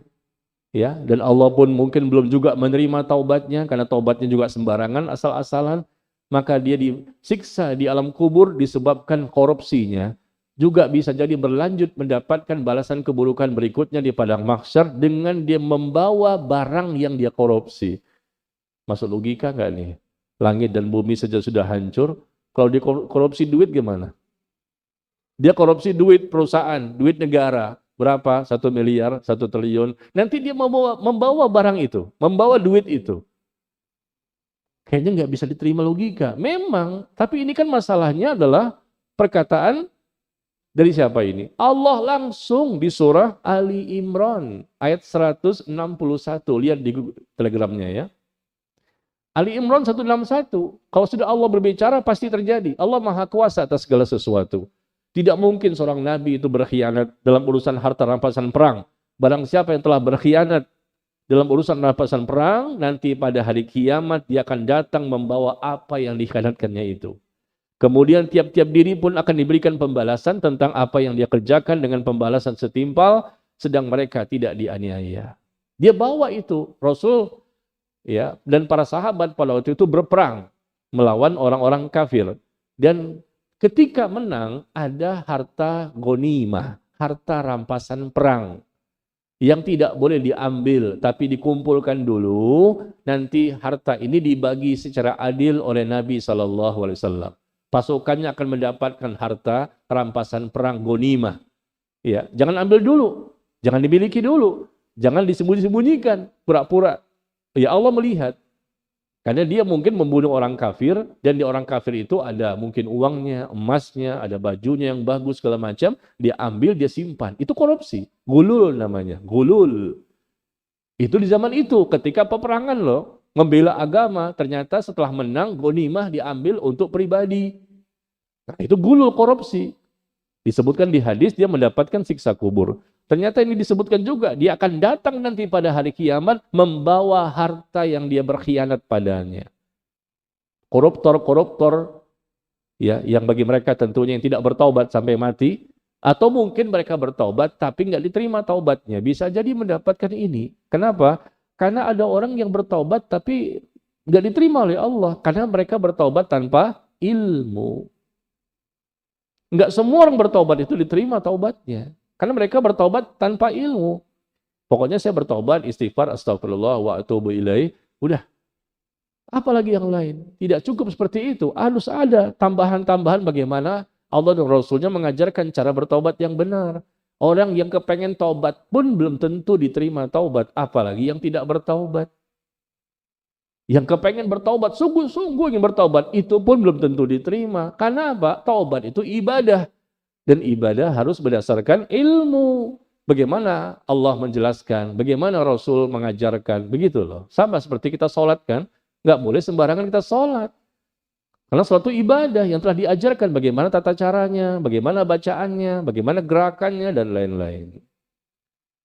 Ya, dan Allah pun mungkin belum juga menerima taubatnya karena taubatnya juga sembarangan, asal-asalan, maka dia disiksa di alam kubur disebabkan korupsinya. Juga bisa jadi berlanjut mendapatkan balasan keburukan berikutnya di padang mahsyar dengan dia membawa barang yang dia korupsi. Masuk logika nggak nih? Langit dan bumi saja sudah hancur, kalau dia korupsi duit gimana? Dia korupsi duit perusahaan, duit negara. Berapa? 1 miliar, 1 triliun. Nanti dia membawa barang itu, membawa duit itu. Kayaknya nggak bisa diterima logika. Memang, tapi ini kan masalahnya adalah perkataan dari siapa ini? Allah langsung di surah Ali Imran, ayat 161. Lihat di telegramnya ya. Ali Imran 161. Kalau sudah Allah berbicara, pasti terjadi. Allah Maha Kuasa atas segala sesuatu. Tidak mungkin seorang nabi itu berkhianat dalam urusan harta rampasan perang. Barang siapa yang telah berkhianat dalam urusan rampasan perang, nanti pada hari kiamat dia akan datang membawa apa yang dikhianatkannya itu. Kemudian tiap-tiap diri pun akan diberikan pembalasan tentang apa yang dia kerjakan dengan pembalasan setimpal, sedang mereka tidak dianiaya. Dia bawa itu, Rasul ya, dan para sahabat pada waktu itu berperang melawan orang-orang kafir. Dan ketika menang, ada harta ghanimah, harta rampasan perang yang tidak boleh diambil, tapi dikumpulkan dulu. Nanti harta ini dibagi secara adil oleh Nabi SAW. Pasukannya akan mendapatkan harta rampasan perang ghanimah. Ya, jangan ambil dulu, jangan dimiliki dulu, jangan disembunyi-sembunyikan, pura-pura. Ya Allah melihat. Karena dia mungkin membunuh orang kafir, dan di orang kafir itu ada mungkin uangnya, emasnya, ada bajunya yang bagus, segala macam. Dia ambil, dia simpan. Itu korupsi. Gulul namanya. Gulul. Itu di zaman itu, ketika peperangan loh. Membela agama, ternyata setelah menang, ghanimah diambil untuk pribadi. Nah, itu gulul, korupsi. Disebutkan di hadis, dia mendapatkan siksa kubur. Ternyata ini disebutkan juga, dia akan datang nanti pada hari kiamat membawa harta yang dia berkhianat padanya. Koruptor-koruptor ya, yang bagi mereka tentunya yang tidak bertaubat sampai mati, atau mungkin mereka bertaubat tapi nggak diterima taubatnya, bisa jadi mendapatkan ini. Kenapa? Karena ada orang yang bertaubat tapi nggak diterima oleh Allah, karena mereka bertaubat tanpa ilmu. Nggak semua orang bertaubat itu diterima taubatnya. Karena mereka bertobat tanpa ilmu. Pokoknya saya bertobat, istighfar, astagfirullah, wa atubu ilaih. Udah. Apalagi yang lain. Tidak cukup seperti itu. Harus ada tambahan-tambahan bagaimana Allah dan Rasulnya mengajarkan cara bertobat yang benar. Orang yang kepengen taubat pun belum tentu diterima taubat. Apalagi yang tidak bertaubat. Yang kepengen bertaubat, sungguh-sungguh ingin bertaubat, itu pun belum tentu diterima. Karena apa? Taubat itu ibadah. Dan ibadah harus berdasarkan ilmu. Bagaimana Allah menjelaskan, bagaimana Rasul mengajarkan, begitu loh. Sama seperti kita sholat kan, nggak boleh sembarangan kita sholat. Karena suatu ibadah yang telah diajarkan bagaimana tata caranya, bagaimana bacaannya, bagaimana gerakannya, dan lain-lain.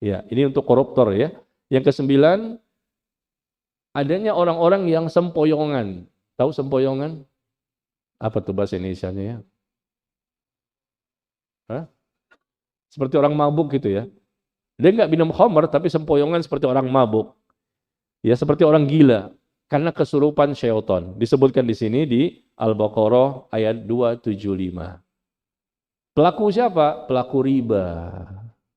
Ya, ini untuk koruptor ya. Yang kesembilan, adanya orang-orang yang sempoyongan. Tahu sempoyongan? Apa tuh bahasa Indonesianya ya? Hah? Seperti orang mabuk gitu ya. Dia nggak minum khamr, tapi sempoyongan seperti orang mabuk. Ya, seperti orang gila. Karena kesurupan syaitan. Disebutkan di sini di Al-Baqarah ayat 275. Pelaku siapa? Pelaku riba.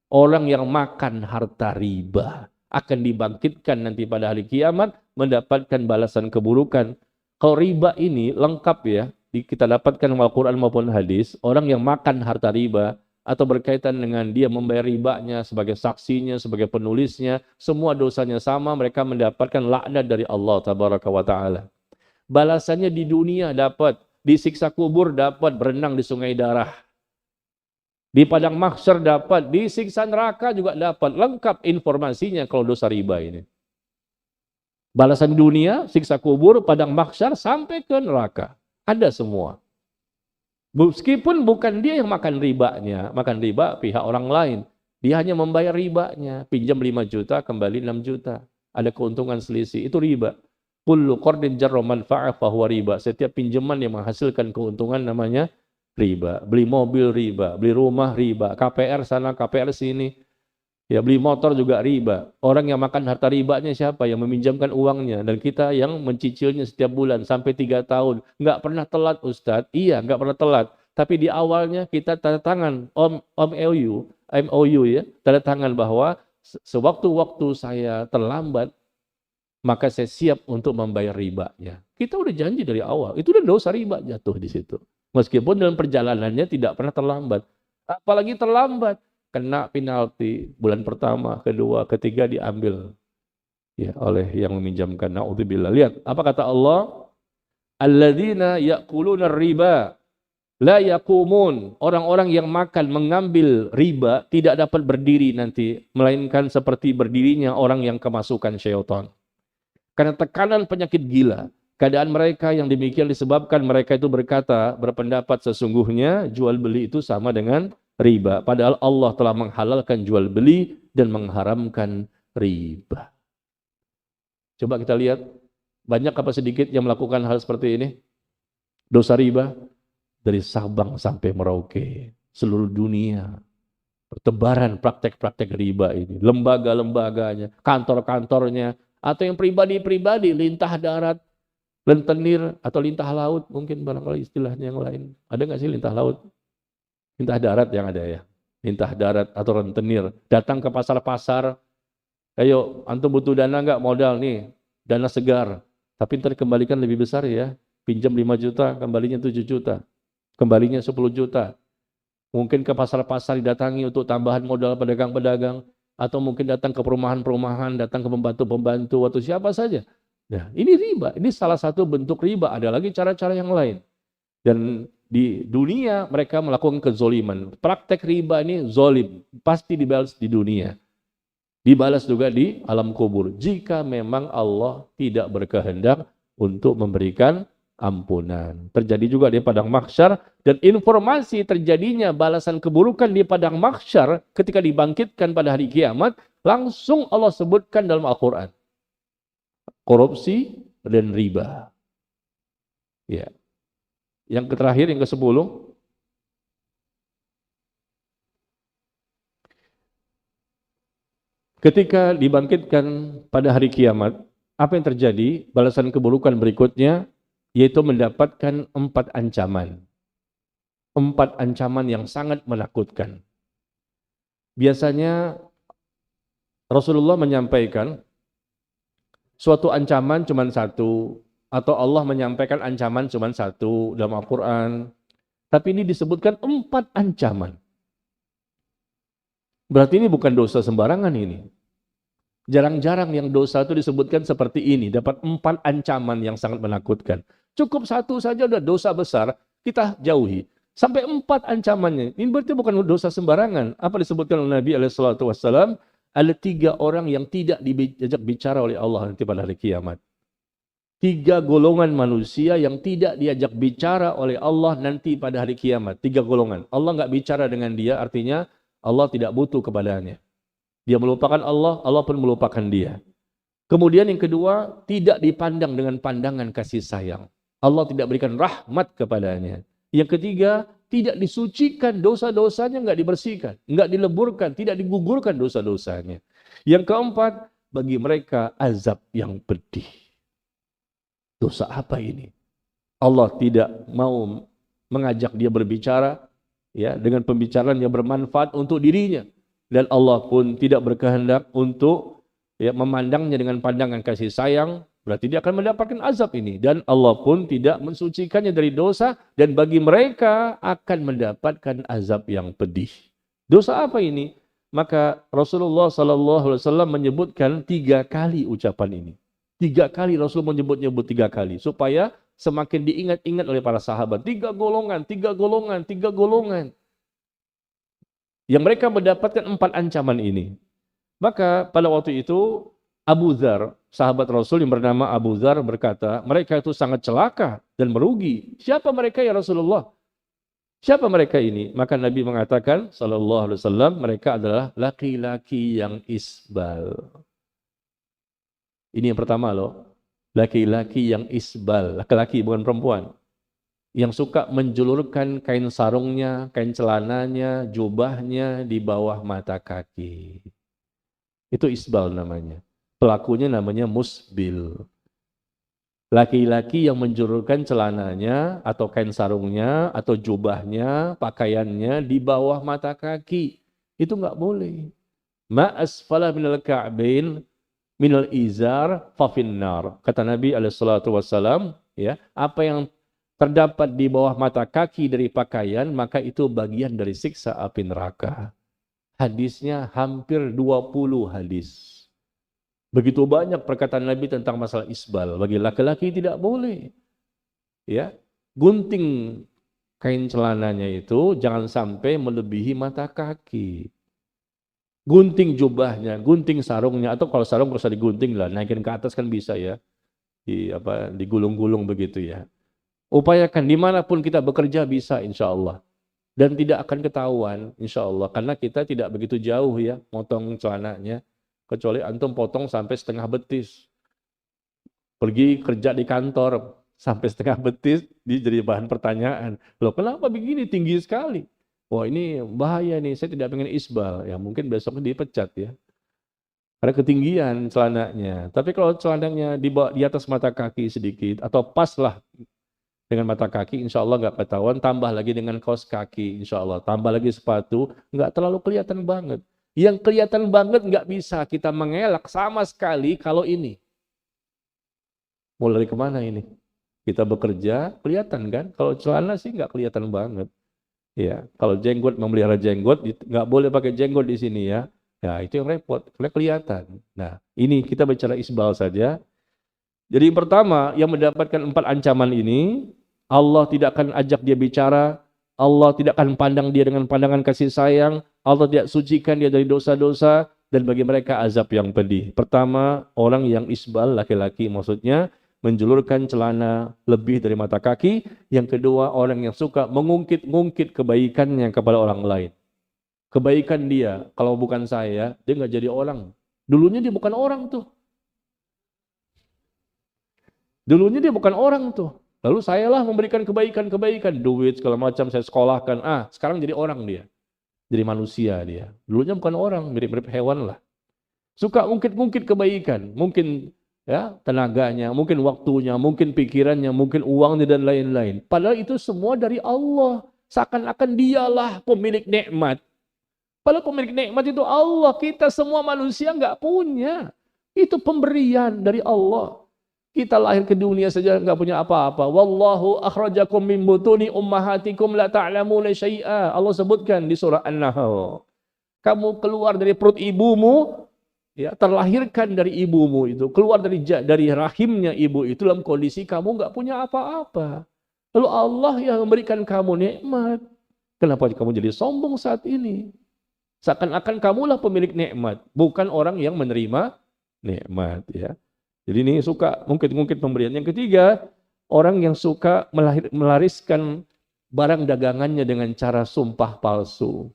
Orang yang makan harta riba akan dibangkitkan nanti pada hari kiamat mendapatkan balasan keburukan. Kalau riba ini lengkap ya, kita dapatkan dalam Al-Quran maupun hadis, orang yang makan harta riba atau berkaitan dengan dia membayar ribanya sebagai saksinya, sebagai penulisnya, semua dosanya sama, mereka mendapatkan laknat dari Allah Tabaraka wa Ta'ala. Balasannya di dunia dapat, disiksa kubur dapat, berenang di sungai darah. Di padang mahsyar dapat, di siksa neraka juga dapat. Lengkap informasinya kalau dosa riba ini. Balasan dunia, siksa kubur, padang mahsyar, sampai ke neraka. Ada semua. Meskipun bukan dia yang makan ribanya, makan riba pihak orang lain. Dia hanya membayar ribanya. Pinjam 5 juta, kembali 6 juta. Ada keuntungan selisih, itu riba. Kullu qardin jarra manfa'ah fahuwa riba. Setiap pinjaman yang menghasilkan keuntungan namanya riba. Beli mobil riba, beli rumah riba, KPR sana, KPR sini. Ya, beli motor juga riba. Orang yang makan harta ribanya siapa? Yang meminjamkan uangnya. Dan kita yang mencicilnya setiap bulan sampai 3 tahun. Nggak pernah telat Ustadz. Iya, nggak pernah telat. Tapi di awalnya kita tanda tangan MOU ya. Tanda tangan bahwa sewaktu-waktu saya terlambat, maka saya siap untuk membayar ribanya. Kita udah janji dari awal. Itu udah dosa riba jatuh di situ. Meskipun dalam perjalanannya tidak pernah terlambat. Apalagi terlambat. Kena penalti bulan pertama, kedua, ketiga diambil ya oleh yang meminjamkan. Naudzubillah. Lihat apa kata Allah? Alladzina ya'kuluna riba la yaqumun. Orang-orang yang makan mengambil riba tidak dapat berdiri nanti, melainkan seperti berdirinya orang yang kemasukan syaitan. Karena tekanan penyakit gila. Keadaan mereka yang demikian disebabkan mereka itu berpendapat sesungguhnya jual beli itu sama dengan riba. Padahal Allah telah menghalalkan jual beli dan mengharamkan riba. Coba kita lihat, banyak apa sedikit yang melakukan hal seperti ini? Dosa riba dari Sabang sampai Merauke, seluruh dunia. Pertebaran praktek-praktek riba ini, lembaga-lembaganya, kantor-kantornya, atau yang pribadi-pribadi, lintah darat, rentenir, atau lintah laut, mungkin barangkali istilahnya yang lain. Ada nggak sih lintah laut? Lintah darat yang ada ya. Lintah darat atau rentenir. Datang ke pasar-pasar, ayo antum butuh dana nggak, modal nih, dana segar. Tapi ntar kembalikan lebih besar ya. Pinjam 5 juta, kembalinya 7 juta. Kembalinya 10 juta. Mungkin ke pasar-pasar didatangi untuk tambahan modal pedagang-pedagang. Atau mungkin datang ke perumahan-perumahan, datang ke pembantu-pembantu, atau siapa saja. Nah, ini riba. Ini salah satu bentuk riba. Ada lagi cara-cara yang lain. Dan di dunia mereka melakukan kezoliman. Praktek riba ini zolim. Pasti dibalas di dunia. Dibalas juga di alam kubur. Jika memang Allah tidak berkehendak untuk memberikan ampunan. Terjadi juga di padang mahsyar. Dan informasi terjadinya balasan keburukan di padang mahsyar ketika dibangkitkan pada hari kiamat, langsung Allah sebutkan dalam Al-Quran. Korupsi dan riba. Ya. Yang terakhir, yang ke-10. Ketika dibangkitkan pada hari kiamat, apa yang terjadi? Balasan keburukan berikutnya, yaitu mendapatkan 4 ancaman. 4 ancaman yang sangat menakutkan. Biasanya Rasulullah menyampaikan suatu ancaman cuma 1, atau Allah menyampaikan ancaman cuma 1 dalam Al-Quran. Tapi ini disebutkan 4 ancaman. Berarti ini bukan dosa sembarangan ini. Jarang-jarang yang dosa itu disebutkan seperti ini. Dapat 4 ancaman yang sangat menakutkan. Cukup 1 saja udah dosa besar, kita jauhi. Sampai 4 ancamannya. Ini berarti bukan dosa sembarangan. Apa disebutkan oleh Nabi SAW? Ada 3 orang yang tidak diajak bicara oleh Allah nanti pada hari kiamat. 3 golongan manusia yang tidak diajak bicara oleh Allah nanti pada hari kiamat. 3 golongan. Allah nggak bicara dengan dia, artinya Allah tidak butuh kepadanya. Dia melupakan Allah, Allah pun melupakan dia. Kemudian yang kedua, tidak dipandang dengan pandangan kasih sayang. Allah tidak berikan rahmat kepadanya. Yang ketiga, tidak disucikan, dosa-dosanya nggak dibersihkan, nggak dileburkan, tidak digugurkan dosa-dosanya. Yang keempat, bagi mereka azab yang pedih. Dosa apa ini? Allah tidak mau mengajak dia berbicara ya dengan pembicaraan yang bermanfaat untuk dirinya, dan Allah pun tidak berkehendak untuk ya memandangnya dengan pandangan kasih sayang. Berarti dia akan mendapatkan azab ini, dan Allah pun tidak mensucikannya dari dosa, dan bagi mereka akan mendapatkan azab yang pedih. Dosa apa ini? Maka Rasulullah SAW menyebutkan 3 kali ucapan ini. 3 kali Rasul menyebut 3 kali supaya semakin diingat-ingat oleh para sahabat. 3 golongan, 3 golongan, 3 golongan. Yang mereka mendapatkan 4 ancaman ini. Maka pada waktu itu Abu Dzar, sahabat Rasul yang bernama Abu Dzar berkata, mereka itu sangat celaka dan merugi. Siapa mereka ya Rasulullah? Siapa mereka ini? Maka Nabi mengatakan, sallallahu alaihi wasallam, mereka adalah laki-laki yang isbal. Ini yang pertama loh. Laki-laki yang isbal, laki-laki bukan perempuan. Yang suka menjulurkan kain sarungnya, kain celananya, jubahnya di bawah mata kaki. Itu isbal namanya. Pelakunya namanya musbil. Laki-laki yang menjulurkan celananya atau kain sarungnya atau jubahnya, pakaiannya di bawah mata kaki. Itu nggak boleh. Ma asfala minal ka'bain minal izar fafinnar. Kata Nabi SAW, ya, apa yang terdapat di bawah mata kaki dari pakaian, maka itu bagian dari siksa api neraka. Hadisnya hampir 20 hadis. Begitu banyak perkataan Nabi tentang masalah isbal. Bagi laki-laki tidak boleh. Ya, gunting kain celananya itu jangan sampai melebihi mata kaki. Gunting jubahnya, gunting sarungnya, atau kalau sarung harus digunting lah, naikin ke atas kan bisa ya. Digulung-gulung begitu ya. Upayakan dimanapun kita bekerja bisa insya Allah. Dan tidak akan ketahuan insya Allah. Karena kita tidak begitu jauh ya motong celananya. Kecuali antum potong sampai setengah betis. Pergi kerja di kantor sampai setengah betis, jadi bahan pertanyaan. Loh kenapa begini tinggi sekali? Wah ini bahaya nih, saya tidak pengen isbal. Ya mungkin besoknya dipecat ya. Karena ketinggian celananya. Tapi kalau celananya di atas mata kaki sedikit, atau pas lah dengan mata kaki, insya Allah nggak ketahuan. Tambah lagi dengan kaos kaki, insya Allah. Tambah lagi sepatu, nggak terlalu kelihatan banget. Yang kelihatan banget nggak bisa kita mengelak sama sekali kalau ini. Mulai dari kemana ini? Kita bekerja, kelihatan kan? Kalau celana sih nggak kelihatan banget. Ya, kalau jenggot, memelihara jenggot, nggak boleh pakai jenggot di sini ya. Ya, itu yang repot, karena kelihatan. Nah, ini kita bicara isbal saja. Jadi yang pertama, yang mendapatkan 4 ancaman ini, Allah tidak akan ajak dia bicara, Allah tidak akan pandang dia dengan pandangan kasih sayang, Allah tidak sucikan dia dari dosa-dosa, dan bagi mereka azab yang pedih. Pertama, orang yang isbal, laki-laki maksudnya, menjulurkan celana lebih dari mata kaki. Yang kedua, orang yang suka mengungkit-ungkit kebaikannya kepada orang lain. Kebaikan dia, kalau bukan saya, dia nggak jadi orang. Dulunya dia bukan orang tuh. Dulunya dia bukan orang tuh. Lalu sayalah memberikan kebaikan-kebaikan, duit segala macam saya sekolahkan. Sekarang jadi orang dia. Jadi manusia dia. Dulunya bukan orang, mirip-mirip hewan lah. Suka ungkit-ungkit kebaikan, mungkin ya tenaganya, mungkin waktunya, mungkin pikirannya, mungkin uangnya dan lain-lain. Padahal itu semua dari Allah. Seakan-akan dialah pemilik nikmat. Padahal pemilik nikmat itu Allah. Kita semua manusia nggak punya. Itu pemberian dari Allah. Kita lahir ke dunia saja nggak punya apa-apa. Wallahu akhrajakum min butuni ummahatikum la ta'lamuna syai'a. Allah sebutkan di surah An-Nahl. Kamu keluar dari perut ibumu, ya, terlahirkan dari ibumu itu, keluar dari rahimnya ibu itu dalam kondisi kamu nggak punya apa-apa. Lalu Allah yang memberikan kamu nikmat. Kenapa kamu jadi sombong saat ini? Seakan-akan kamulah pemilik nikmat, bukan orang yang menerima nikmat, ya. Jadi ini suka mungkin pemberian. Yang ketiga, orang yang suka melariskan barang dagangannya dengan cara sumpah palsu.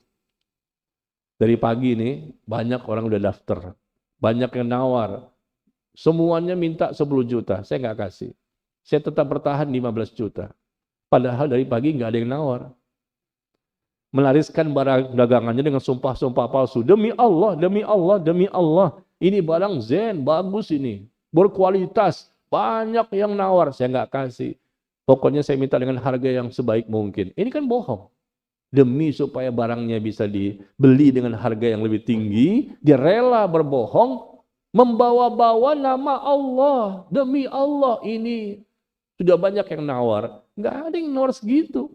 Dari pagi nih banyak orang udah daftar, banyak yang nawar. Semuanya minta 10 juta, saya nggak kasih. Saya tetap bertahan 15 juta. Padahal dari pagi nggak ada yang nawar. melariskan barang dagangannya dengan sumpah-sumpah palsu. Demi Allah, demi Allah, demi Allah. Ini barang zen, bagus ini. Berkualitas, banyak yang nawar. Saya nggak kasih. Pokoknya saya minta dengan harga yang sebaik mungkin. Ini kan bohong. Demi supaya barangnya bisa dibeli dengan harga yang lebih tinggi, dia rela berbohong, membawa-bawa nama Allah. Demi Allah ini. Sudah banyak yang nawar. Nggak ada yang nawar segitu.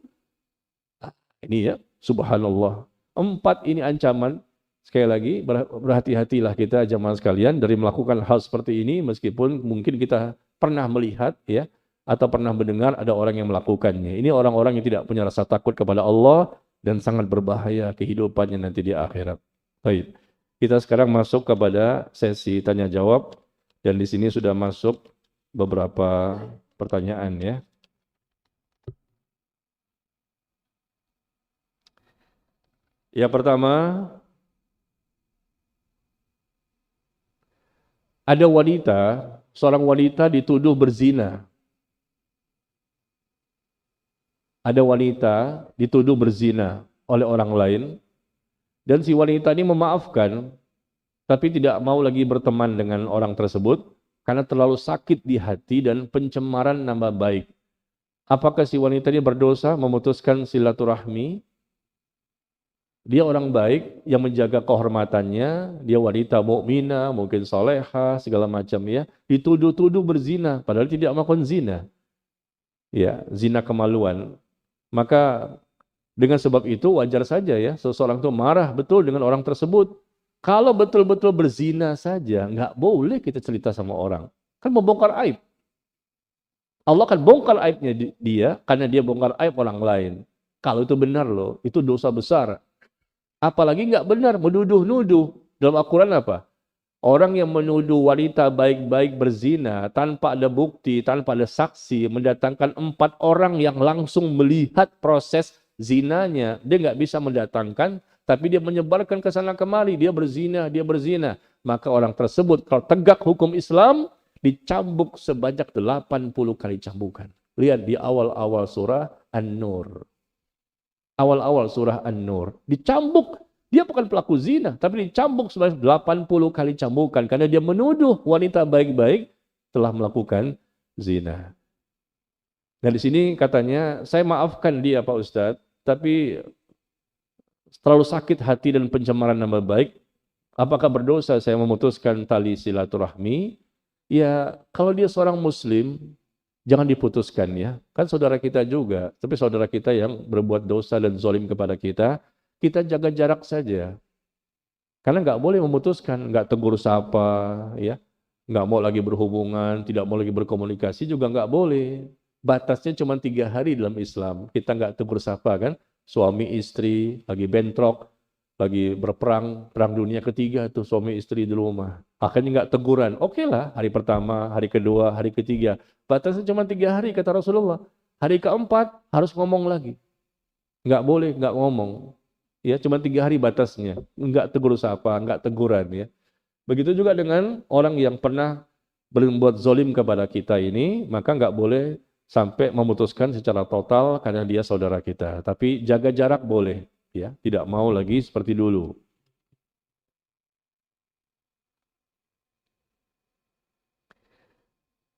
Nah, ini ya. Subhanallah. 4 ini ancaman. Sekali lagi, berhati-hatilah kita jamaah sekalian dari melakukan hal seperti ini, meskipun mungkin kita pernah melihat ya, atau pernah mendengar ada orang yang melakukannya. Ini orang-orang yang tidak punya rasa takut kepada Allah dan sangat berbahaya kehidupannya nanti di akhirat. Baik. Kita sekarang masuk kepada sesi tanya jawab, dan di sini sudah masuk beberapa pertanyaan ya. Yang pertama, ada seorang wanita dituduh berzina. Ada wanita dituduh berzina oleh orang lain, dan si wanita ini memaafkan, tapi tidak mau lagi berteman dengan orang tersebut, karena terlalu sakit di hati dan pencemaran nama baik. Apakah si wanita ini berdosa memutuskan silaturahmi? Dia orang baik yang menjaga kehormatannya, dia wanita mukminah, mungkin soleha, segala macam ya, dituduh-tuduh berzina, padahal tidak melakukan zina. Ya, zina kemaluan. Maka dengan sebab itu wajar saja ya, seseorang itu marah betul dengan orang tersebut. Kalau betul-betul berzina saja, nggak boleh kita cerita sama orang. Kan membongkar aib. Allah akan bongkar aibnya dia, karena dia bongkar aib orang lain. Kalau itu benar loh, itu dosa besar. Apalagi nggak benar, menuduh-nuduh. Dalam Al-Quran apa? Orang yang menuduh wanita baik-baik berzina tanpa ada bukti, tanpa ada saksi, mendatangkan 4 orang yang langsung melihat proses zinanya. Dia nggak bisa mendatangkan, tapi dia menyebarkan ke sana kemari. Dia berzina, dia berzina. Maka orang tersebut kalau tegak hukum Islam, dicambuk sebanyak 80 kali cambukan. Lihat di awal-awal surah An-Nur. Awal-awal surah An-Nur. Dicambuk. Dia bukan pelaku zina, tapi dicambuk sebanyak 80 kali cambukan. Karena dia menuduh wanita baik-baik telah melakukan zina. Nah di sini katanya, saya maafkan dia Pak Ustadz, tapi terlalu sakit hati dan pencemaran nama baik. Apakah berdosa saya memutuskan tali silaturahmi? Ya kalau dia seorang muslim, jangan diputuskan ya. Kan saudara kita juga, tapi saudara kita yang berbuat dosa dan zalim kepada kita jaga jarak saja. Karena nggak boleh memutuskan, nggak tegur sapa, ya, nggak mau lagi berhubungan, tidak mau lagi berkomunikasi juga nggak boleh. Batasnya cuma 3 hari dalam Islam. Kita nggak tegur sapa kan, suami istri lagi bentrok, lagi berperang, perang dunia ketiga tuh suami istri di rumah. Akhirnya nggak teguran, oke lah, hari pertama, hari kedua, hari ketiga. Batasnya cuma 3 hari kata Rasulullah. Hari keempat harus ngomong lagi. Nggak boleh nggak ngomong. Ya, cuma 3 hari batasnya. Nggak tegur sapa, nggak teguran ya. Begitu juga dengan orang yang pernah berbuat zalim kepada kita ini, maka nggak boleh sampai memutuskan secara total karena dia saudara kita. Tapi jaga jarak boleh, ya. Tidak mau lagi seperti dulu.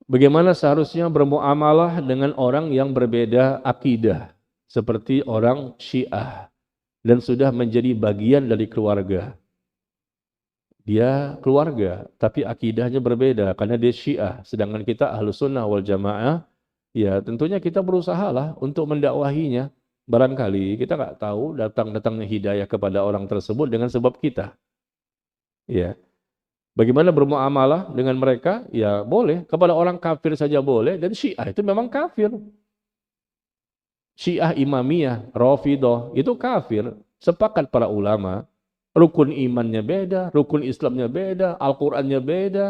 Bagaimana seharusnya bermuamalah dengan orang yang berbeda akidah, seperti orang Syiah, dan sudah menjadi bagian dari keluarga. Dia keluarga, tapi akidahnya berbeda karena dia Syiah, sedangkan kita Ahlus Sunnah wal Jamaah. Ya tentunya kita berusahalah untuk mendakwahinya. Barangkali kita nggak tahu datangnya hidayah kepada orang tersebut dengan sebab kita. Ya, bagaimana bermuamalah dengan mereka? Ya boleh, kepada orang kafir saja boleh, dan Syiah itu memang kafir. Syiah Imamiyah, Rafidhah itu kafir. Sepakat para ulama, rukun imannya beda, rukun Islamnya beda, Al-Qur'annya beda.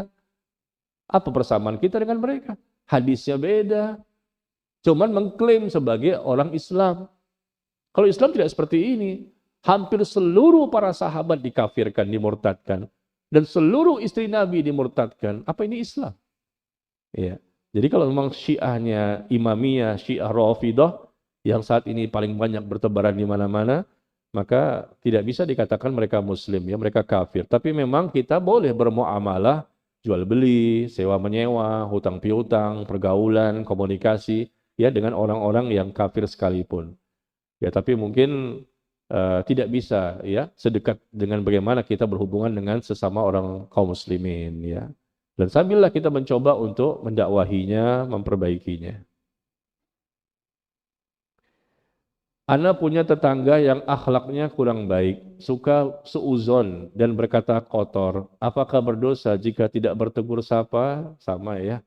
Apa persamaan kita dengan mereka? Hadisnya beda. Cuman mengklaim sebagai orang Islam. Kalau Islam tidak seperti ini. Hampir seluruh para sahabat dikafirkan, dimurtadkan. Dan seluruh istri Nabi dimurtadkan. Apa ini Islam? Ya. Jadi kalau memang Syiahnya Imamiyah, Syiah Rafidhah, yang saat ini paling banyak bertebaran di mana-mana, maka tidak bisa dikatakan mereka muslim, ya mereka kafir. Tapi memang kita boleh bermuamalah, jual beli, sewa menyewa, hutang piutang, pergaulan, komunikasi, ya dengan orang-orang yang kafir sekalipun. Ya, tapi mungkin tidak bisa ya sedekat dengan bagaimana kita berhubungan dengan sesama orang kaum muslimin, ya. Dan sambillah kita mencoba untuk mendakwahinya, memperbaikinya. Ana punya tetangga yang akhlaknya kurang baik, suka suuzon dan berkata kotor. Apakah berdosa jika tidak bertegur sapa? Sama ya.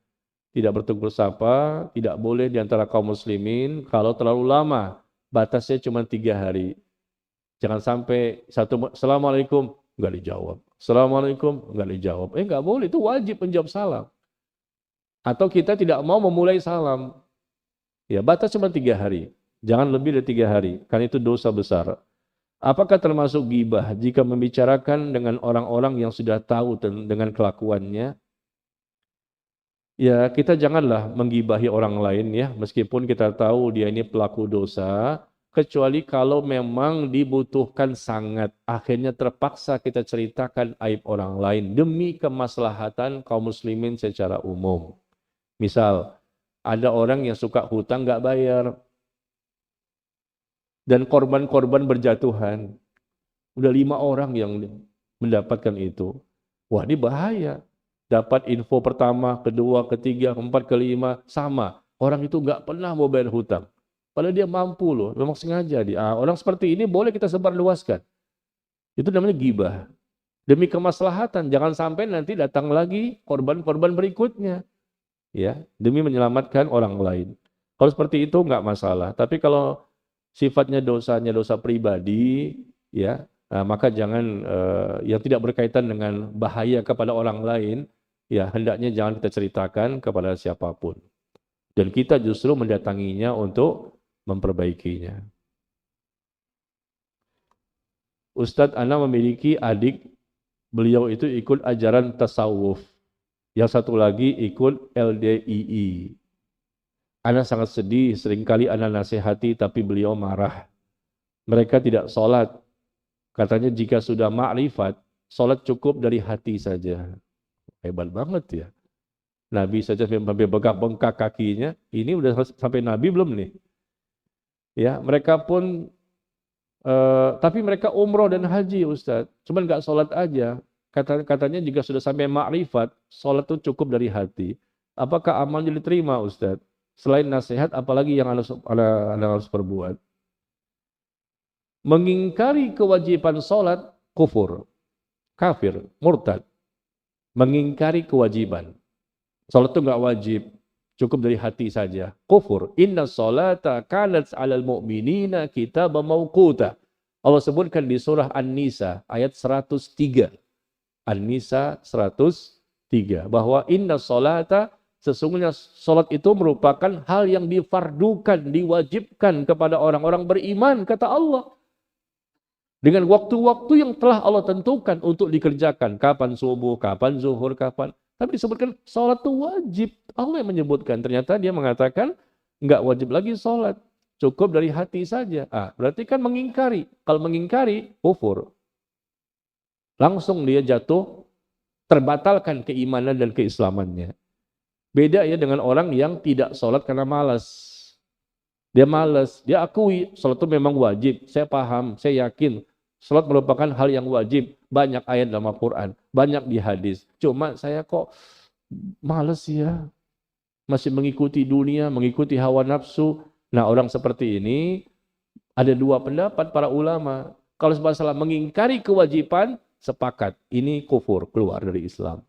Tidak bertegur sapa, tidak boleh di antara kaum muslimin kalau terlalu lama. Batasnya cuma 3 hari. Jangan sampai Assalamualaikum, enggak dijawab. Assalamualaikum, enggak dijawab. Enggak boleh, itu wajib menjawab salam. Atau kita tidak mau memulai salam. Ya, batas cuma 3 hari. Jangan lebih dari 3 hari, karena itu dosa besar. Apakah termasuk ghibah jika membicarakan dengan orang-orang yang sudah tahu dengan kelakuannya? Ya, kita janganlah menggibahi orang lain ya, meskipun kita tahu dia ini pelaku dosa, kecuali kalau memang dibutuhkan sangat. Akhirnya terpaksa kita ceritakan aib orang lain demi kemaslahatan kaum muslimin secara umum. Misal, ada orang yang suka hutang nggak bayar, dan korban-korban berjatuhan. Udah 5 orang yang mendapatkan itu. Wah, ini bahaya. Dapat info pertama, kedua, ketiga, keempat, kelima, sama. Orang itu nggak pernah mau bayar hutang. Padahal dia mampu loh, memang sengaja. Orang seperti ini boleh kita sebarluaskan. Itu namanya ghibah. Demi kemaslahatan, jangan sampai nanti datang lagi korban-korban berikutnya. Ya, demi menyelamatkan orang lain. Kalau seperti itu nggak masalah. Tapi kalau sifatnya dosanya dosa pribadi, ya, maka jangan yang tidak berkaitan dengan bahaya kepada orang lain, ya hendaknya jangan kita ceritakan kepada siapapun. Dan kita justru mendatanginya untuk memperbaikinya. Ustadz Ana memiliki adik, beliau itu ikut ajaran tasawuf. Yang satu lagi ikut LDII. Ana sangat sedih, seringkali Ana nasihati tapi beliau marah. Mereka tidak sholat. Katanya jika sudah ma'rifat, sholat cukup dari hati saja. Hebat banget ya. Nabi saja sampai bengkak-bengkak kakinya, ini udah sampai Nabi belum nih? Ya, mereka pun, tapi mereka umroh dan haji Ustadz. Cuman nggak sholat aja. Katanya jika sudah sampai ma'rifat, sholat itu cukup dari hati. Apakah amalnya diterima Ustadz? Selain nasihat, apalagi yang Anda harus perbuat? Mengingkari kewajiban sholat, kufur, kafir, murtad. Mengingkari kewajiban. Sholat itu nggak wajib, cukup dari hati saja. Kufur. Inna sholata kanat 'alal mu'minina kitaban mawquta. Allah sebutkan di surah An-Nisa ayat 103. An-Nisa 103 bahwa inna sholata, sesungguhnya sholat itu merupakan hal yang difardukan, diwajibkan kepada orang-orang beriman, kata Allah. Dengan waktu-waktu yang telah Allah tentukan untuk dikerjakan. Kapan subuh, kapan zuhur, kapan. Tapi disebutkan sholat itu wajib. Allah yang menyebutkan. Ternyata dia mengatakan nggak wajib lagi sholat. Cukup dari hati saja. Berarti kan mengingkari. Kalau mengingkari, kufur. Langsung dia jatuh, terbatalkan keimanan dan keislamannya. Beda ya dengan orang yang tidak sholat karena malas. Dia malas, dia akui sholat itu memang wajib. Saya paham, saya yakin. Sholat merupakan hal yang wajib. Banyak ayat dalam Al-Quran, banyak di hadis. Cuma saya kok malas ya. Masih mengikuti dunia, mengikuti hawa nafsu. Nah, orang seperti ini ada 2 pendapat para ulama. Kalau masalah mengingkari kewajiban, sepakat. Ini kufur, keluar dari Islam.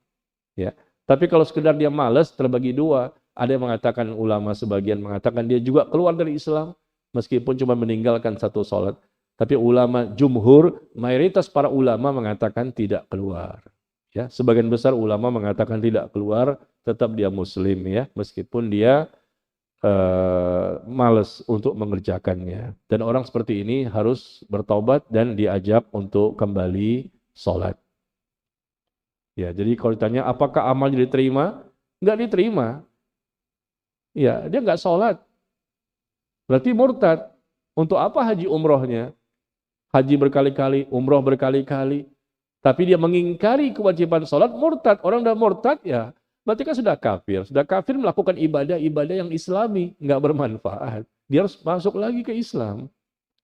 Ya. Tapi kalau sekedar dia malas, terbagi 2. Ada yang mengatakan, ulama sebagian mengatakan dia juga keluar dari Islam, meskipun cuma meninggalkan 1 sholat. Tapi ulama jumhur, mayoritas para ulama mengatakan tidak keluar. Ya, sebagian besar ulama mengatakan tidak keluar, tetap dia muslim ya, meskipun dia malas untuk mengerjakannya. Dan orang seperti ini harus bertaubat dan diajak untuk kembali sholat. Ya, jadi kalau ditanya apakah amalnya diterima? Enggak diterima. Ya, dia enggak sholat. Berarti murtad. Untuk apa haji umrohnya? haji berkali-kali, umroh berkali-kali, tapi dia mengingkari kewajiban sholat, murtad. Orang udah murtad ya, berarti kan sudah kafir. Sudah kafir melakukan ibadah-ibadah yang islami, nggak bermanfaat. Dia harus masuk lagi ke Islam.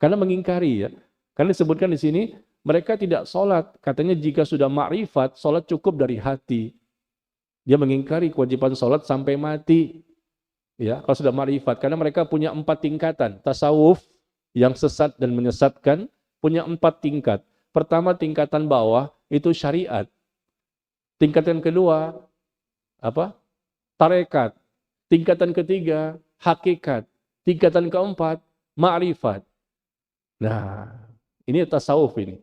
Karena mengingkari ya. Karena disebutkan di sini, mereka tidak sholat. Katanya jika sudah ma'rifat, sholat cukup dari hati. Dia mengingkari kewajiban sholat sampai mati. Ya, kalau sudah ma'rifat. Karena mereka punya 4 tingkatan. Tasawuf yang sesat dan menyesatkan punya 4 tingkat. Pertama tingkatan bawah itu syariat. Tingkatan kedua apa? Tarekat. Tingkatan ketiga hakikat. Tingkatan keempat ma'rifat. Nah, ini tasawuf ini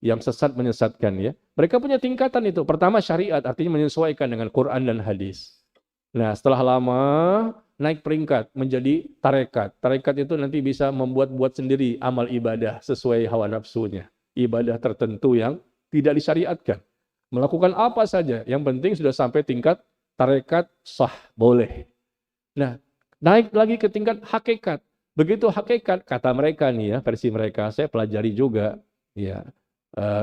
yang sesat menyesatkan ya. Mereka punya tingkatan itu. Pertama syariat, artinya menyesuaikan dengan Quran dan hadis. Nah, setelah lama naik peringkat menjadi tarekat. Tarekat itu nanti bisa membuat sendiri amal ibadah sesuai hawa nafsunya. Ibadah tertentu yang tidak disyariatkan. Melakukan apa saja, yang penting sudah sampai tingkat tarekat sah, boleh. Nah, naik lagi ke tingkat hakikat. Begitu hakikat, kata mereka nih ya, versi mereka, saya pelajari juga. Ya,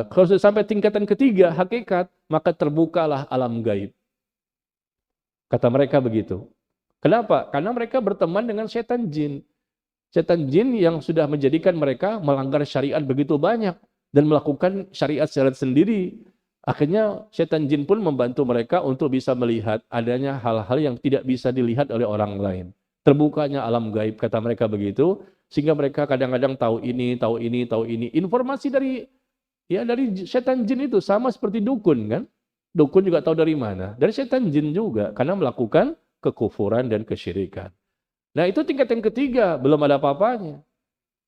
kalau sudah sampai tingkatan ketiga, hakikat, maka terbukalah alam gaib. Kata mereka begitu. Kenapa? Karena mereka berteman dengan setan jin. Setan jin yang sudah menjadikan mereka melanggar syariat begitu banyak. Dan melakukan syariat-syariat sendiri. Akhirnya setan jin pun membantu mereka untuk bisa melihat adanya hal-hal yang tidak bisa dilihat oleh orang lain. Terbukanya alam gaib, kata mereka begitu. Sehingga mereka kadang-kadang tahu ini, tahu ini, tahu ini. Informasi dari setan jin itu sama seperti dukun kan. Dukun juga tahu dari mana? Dari setan jin juga. Karena melakukan kekufuran dan kesyirikan. Nah itu tingkatan ketiga, belum ada apa-apanya.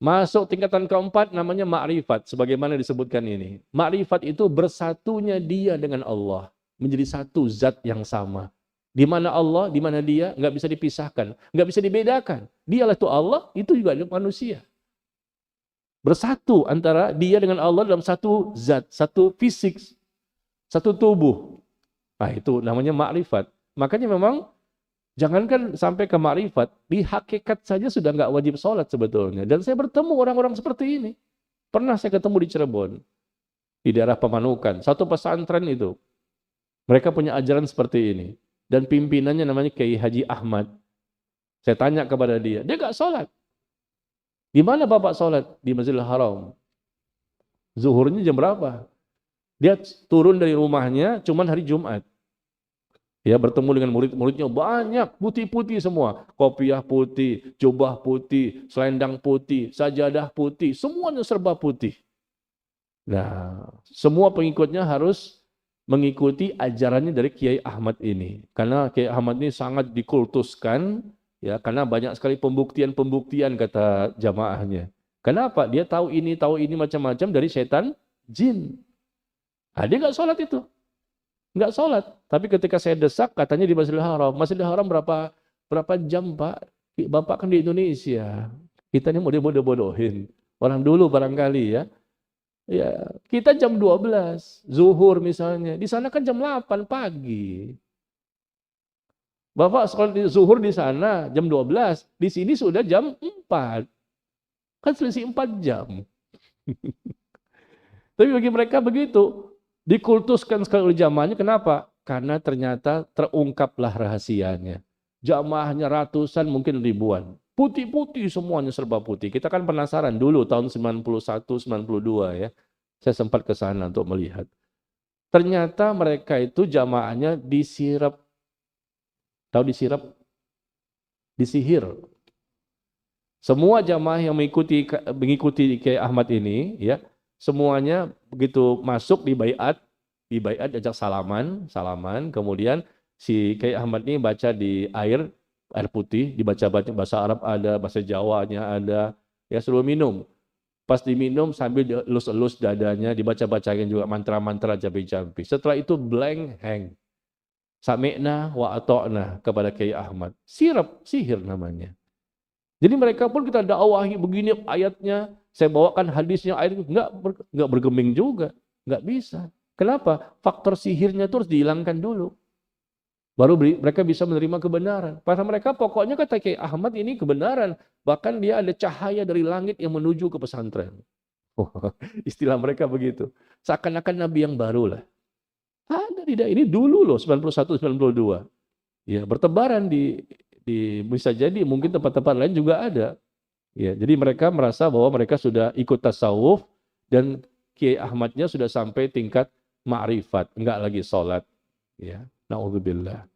Masuk tingkatan keempat namanya ma'rifat, sebagaimana disebutkan ini. Ma'rifat itu bersatunya dia dengan Allah, menjadi satu zat yang sama. Di mana Allah, di mana dia, nggak bisa dipisahkan, nggak bisa dibedakan. Dialah itu Allah, itu juga manusia. Bersatu antara dia dengan Allah dalam satu zat, satu fisik, satu tubuh. Nah itu namanya ma'rifat. Makanya memang jangankan sampai ke ma'rifat, di hakikat saja sudah nggak wajib sholat sebetulnya. Dan saya bertemu orang-orang seperti ini. Pernah saya ketemu di Cirebon, di daerah Pemanukan. Satu pesantren itu, mereka punya ajaran seperti ini. Dan pimpinannya namanya Kiai Haji Ahmad. Saya tanya kepada dia nggak sholat. Di mana Bapak sholat? Di Masjidil Haram. Zuhurnya jam berapa? Dia turun dari rumahnya cuman hari Jumat. Ya, bertemu dengan murid-muridnya banyak, putih-putih semua. Kopiah putih, jubah putih, selendang putih, sajadah putih, semuanya serba putih. Nah, semua pengikutnya harus mengikuti ajarannya dari Kiai Ahmad ini. Karena Kiai Ahmad ini sangat dikultuskan, ya, karena banyak sekali pembuktian-pembuktian kata jamaahnya. Kenapa? Dia tahu ini macam-macam dari setan jin. Nah, dia nggak sholat itu. Nggak sholat, tapi ketika saya desak katanya di Masjidil Haram. Masjidil Haram berapa jam Pak? Bapak kan di Indonesia, kita ini mau dibodoh-bodohin. Orang dulu barangkali ya, kita jam 12 zuhur misalnya, di sana kan jam 8 pagi. Bapak sekolah di zuhur di sana jam 12, di sini sudah jam 4, kan selisih 4 jam. Tapi bagi mereka begitu. Dikultuskan sekali oleh jamaahnya, kenapa? Karena ternyata terungkaplah rahasianya. Jamaahnya ratusan, mungkin ribuan. Putih-putih semuanya serba putih. Kita kan penasaran dulu tahun 91, 92 ya. Saya sempat ke sana untuk melihat. Ternyata mereka itu jamaahnya disirap. Tahu disirap? Disihir. Semua jamaah yang mengikuti Kiai Ahmad ini ya, semuanya begitu masuk di baiat ajak salaman, kemudian si Kiai Ahmad ini baca di air putih, dibaca bahasa Arab ada, bahasa Jawanya ada, ya suruh minum. Pas diminum sambil elus-elus dadanya, dibaca-bacain juga mantra-mantra jampi-jampi. Setelah itu blank hang. Sami'na wa ato'na kepada Kiai Ahmad. Sihir namanya. Jadi mereka pun kita dakwahi begini ayatnya, saya bawakan hadisnya, ayat itu enggak bergeming juga, enggak bisa. Kenapa? Faktor sihirnya itu harus dihilangkan dulu. Baru mereka bisa menerima kebenaran. Pada mereka pokoknya kata Kiai Ahmad ini kebenaran, bahkan dia ada cahaya dari langit yang menuju ke pesantren. Istilah mereka begitu. Seakan-akan Nabi yang baru lah. Ada tidak? Ini dulu loh, 91, 92. Ya, bertebaran di bisa jadi mungkin tempat-tempat lain juga ada. Ya, jadi mereka merasa bahwa mereka sudah ikut tasawuf dan Kiai Ahmadnya sudah sampai tingkat ma'rifat, enggak lagi sholat. Ya, naudzubillah.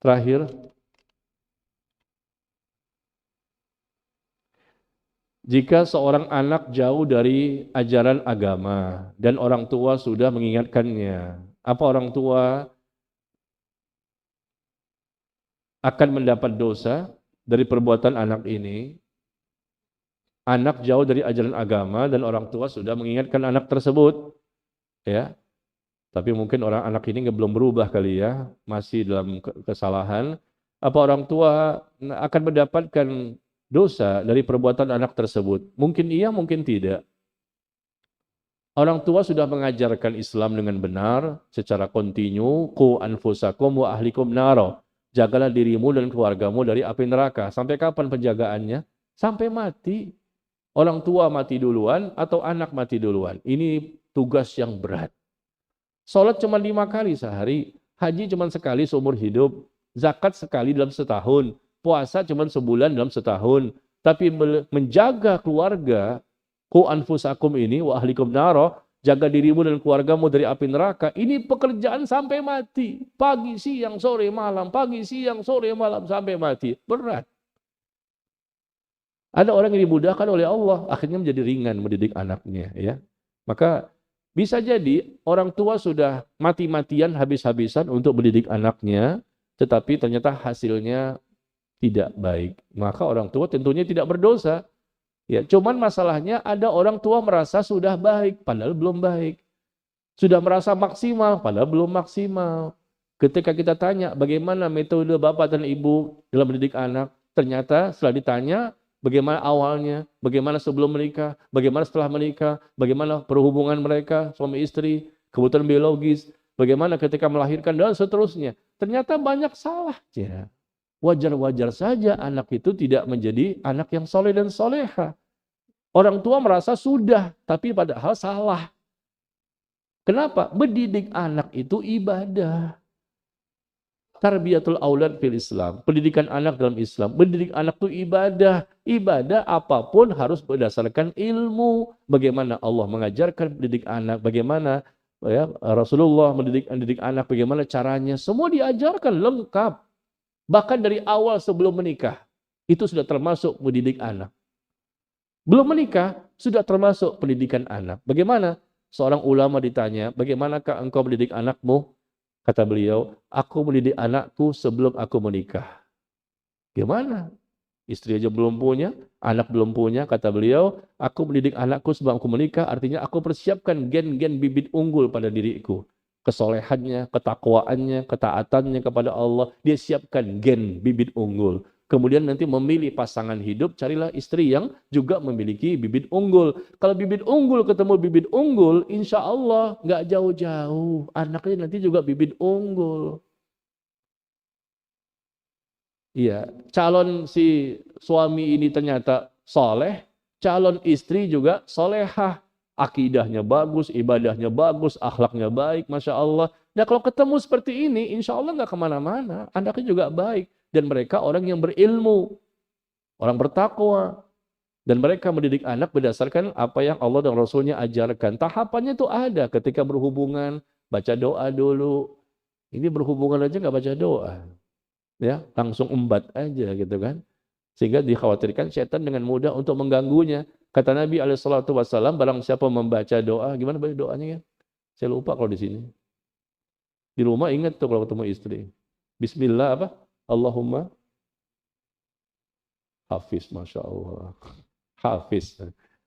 Terakhir, jika seorang anak jauh dari ajaran agama dan orang tua sudah mengingatkannya, apa orang tua akan mendapat dosa dari perbuatan anak ini? Anak jauh dari ajaran agama dan orang tua sudah mengingatkan anak tersebut, ya. Tapi mungkin anak ini belum berubah kali ya, masih dalam kesalahan. Apa orang tua akan mendapatkan dosa dari perbuatan anak tersebut? Mungkin iya, mungkin tidak. Orang tua sudah mengajarkan Islam dengan benar secara kontinu, qu anfusakum wa ahlikum naro. Jagalah dirimu dan keluargamu dari api neraka. Sampai kapan penjagaannya? Sampai mati. Orang tua mati duluan atau anak mati duluan. Ini tugas yang berat. Sholat cuma 5 kali sehari, haji cuma sekali seumur hidup, zakat sekali dalam setahun, puasa cuma sebulan dalam setahun. Tapi menjaga keluarga, qu anfusakum ini wa ahlikum naro, jaga dirimu dan keluargamu dari api neraka, ini pekerjaan sampai mati. Pagi, siang, sore, malam, pagi, siang, sore, malam, sampai mati. Berat. Ada orang yang dimudahkan oleh Allah, akhirnya menjadi ringan mendidik anaknya. Ya, maka bisa jadi orang tua sudah mati-matian habis-habisan untuk mendidik anaknya, tetapi ternyata hasilnya tidak baik. Maka orang tua tentunya tidak berdosa. Ya, cuman masalahnya ada orang tua merasa sudah baik, padahal belum baik. Sudah merasa maksimal, padahal belum maksimal. Ketika kita tanya bagaimana metode bapak dan ibu dalam mendidik anak, ternyata setelah ditanya, bagaimana awalnya, bagaimana sebelum menikah, bagaimana setelah menikah, bagaimana perhubungan mereka, suami istri, kebutuhan biologis, bagaimana ketika melahirkan, dan seterusnya. Ternyata banyak salahnya. Wajar-wajar saja anak itu tidak menjadi anak yang soleh dan soleha. Orang tua merasa sudah, tapi padahal salah. Kenapa? Mendidik anak itu ibadah. Tarbiyatul aulad fil Islam, pendidikan anak dalam Islam. Mendidik anak itu ibadah. Ibadah apapun harus berdasarkan ilmu. Bagaimana Allah mengajarkan mendidik anak, bagaimana ya, Rasulullah mendidik anak, bagaimana caranya. Semua diajarkan lengkap. Bahkan dari awal sebelum menikah, itu sudah termasuk mendidik anak. Belum menikah, sudah termasuk pendidikan anak. Bagaimana? Seorang ulama ditanya, bagaimanakah engkau mendidik anakmu? Kata beliau, aku mendidik anakku sebelum aku menikah. Gimana? Istri aja belum punya, anak belum punya. Kata beliau, aku mendidik anakku sebelum aku menikah, artinya aku persiapkan gen-gen bibit unggul pada diriku. Kesolehannya, ketakwaannya, ketaatannya kepada Allah. Dia siapkan gen bibit unggul. Kemudian nanti memilih pasangan hidup, carilah istri yang juga memiliki bibit unggul. Kalau bibit unggul ketemu bibit unggul, insya Allah nggak jauh-jauh. Anaknya nanti juga bibit unggul. Iya, calon si suami ini ternyata soleh, calon istri juga solehah. Akidahnya bagus, ibadahnya bagus, akhlaknya baik, Masya Allah. Nah kalau ketemu seperti ini, insya Allah nggak kemana-mana. Anaknya juga baik. Dan mereka orang yang berilmu, orang bertakwa. Dan mereka mendidik anak berdasarkan apa yang Allah dan Rasulnya ajarkan. Tahapannya itu ada ketika berhubungan, baca doa dulu. Ini berhubungan aja nggak baca doa. Ya, langsung embat aja gitu kan. Sehingga dikhawatirkan setan dengan mudah untuk mengganggunya. Kata Nabi SAW, barang siapa membaca doa, gimana baca doanya kan? Saya lupa kalau di sini. Di rumah ingat tuh kalau ketemu istri. Bismillah apa? Allahumma hafiz, Masya Allah. Hafiz.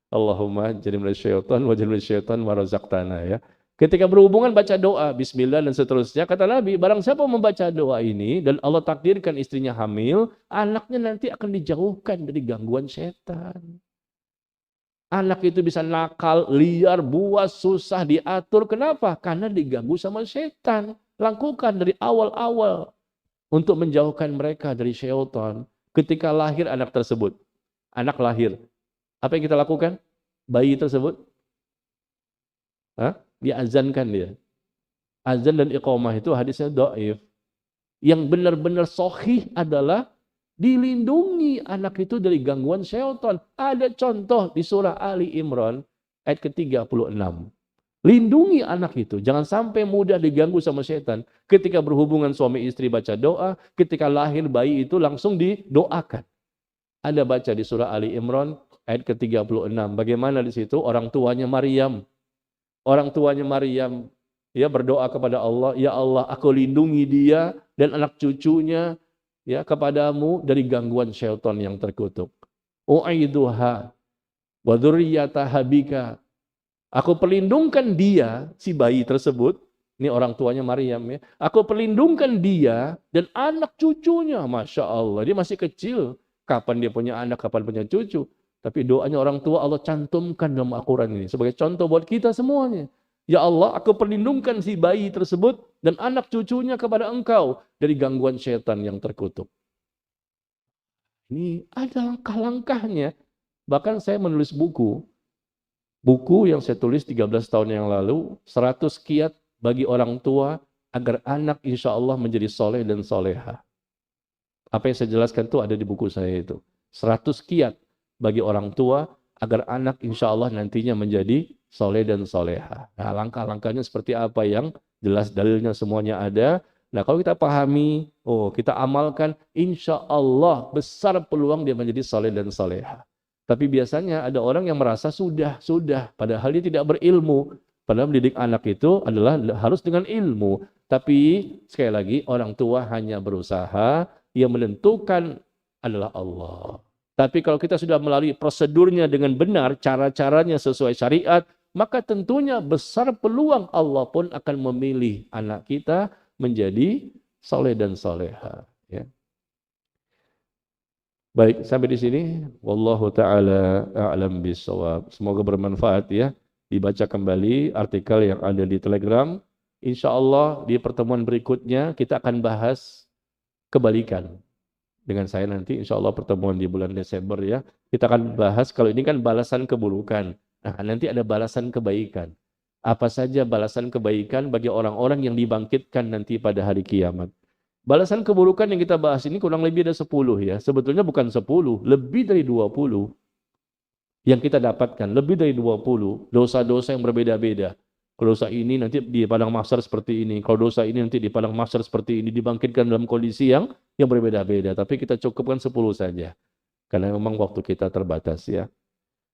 Allahumma janibna syaitan wa janibna syaitan wa razaqtana ya. Ketika berhubungan baca doa, bismillah dan seterusnya. Kata Nabi, barang siapa membaca doa ini dan Allah takdirkan istrinya hamil, anaknya nanti akan dijauhkan dari gangguan setan. Anak itu bisa nakal, liar, buas, susah diatur. Kenapa? Karena diganggu sama setan. Lakukan dari awal-awal untuk menjauhkan mereka dari syaitan. Ketika lahir anak tersebut, anak lahir, apa yang kita lakukan? bayi tersebut? Hah? Diazankan dia. Azan dan iqamah itu hadisnya dhaif. Yang benar-benar sahih adalah dilindungi anak itu dari gangguan syaitan. Ada contoh di surah Ali Imran ayat ke-36. Lindungi anak itu, jangan sampai mudah diganggu sama syaitan. Ketika berhubungan suami istri baca doa, ketika lahir bayi itu langsung didoakan. Ada baca di surah Ali Imran ayat ke-36. Bagaimana di situ orang tuanya Maryam. Orang tuanya Maryam ya berdoa kepada Allah, ya Allah, aku lindungi dia dan anak cucunya ya kepadamu dari gangguan syaitan yang terkutuk. U'aiduha wa dzurriyyataha bika. Aku perlindungkan dia, si bayi tersebut, ini orang tuanya Maryam ya. Aku perlindungkan dia dan anak cucunya, Masya Allah. Dia masih kecil. Kapan dia punya anak, kapan punya cucu. Tapi doanya orang tua Allah cantumkan dalam Al-Quran ini. Sebagai contoh buat kita semuanya. Ya Allah, aku perlindungkan si bayi tersebut dan anak cucunya kepada engkau dari gangguan syaitan yang terkutuk. Ini ada langkah-langkahnya. Bahkan saya menulis buku yang saya tulis 13 tahun yang lalu, 100 kiat bagi orang tua agar anak insya Allah menjadi soleh dan soleha. Apa yang saya jelaskan itu ada di buku saya itu. 100 kiat bagi orang tua agar anak insya Allah nantinya menjadi soleh dan soleha. Nah, langkah-langkahnya seperti apa yang jelas dalilnya semuanya ada. Nah, kalau kita pahami, kita amalkan, insya Allah besar peluang dia menjadi soleh dan soleha. Tapi biasanya ada orang yang merasa sudah, padahal dia tidak berilmu. Padahal mendidik anak itu adalah harus dengan ilmu. Tapi sekali lagi orang tua hanya berusaha, yang menentukan adalah Allah. Tapi kalau kita sudah melalui prosedurnya dengan benar, cara-caranya sesuai syariat, maka tentunya besar peluang Allah pun akan memilih anak kita menjadi soleh dan soleha. Ya. Baik, sampai di sini. Wallahu ta'ala a'lam bishawab. Semoga bermanfaat ya. Dibaca kembali artikel yang ada di Telegram. Insya Allah di pertemuan berikutnya kita akan bahas kebalikan. Dengan saya nanti insya Allah pertemuan di bulan Desember ya. Kita akan bahas, kalau ini kan balasan keburukan. Nah, nanti ada balasan kebaikan. Apa saja balasan kebaikan bagi orang-orang yang dibangkitkan nanti pada hari kiamat. Balasan keburukan yang kita bahas ini kurang lebih ada 10 ya. Sebetulnya bukan 10, lebih dari 20 yang kita dapatkan. Lebih dari 20 dosa-dosa yang berbeda-beda. Kalau dosa ini nanti di padang mahsyar seperti ini. Kalau dosa ini nanti di padang mahsyar seperti ini. Dibangkitkan dalam kondisi yang berbeda-beda. Tapi kita cukupkan 10 saja. Karena memang waktu kita terbatas ya.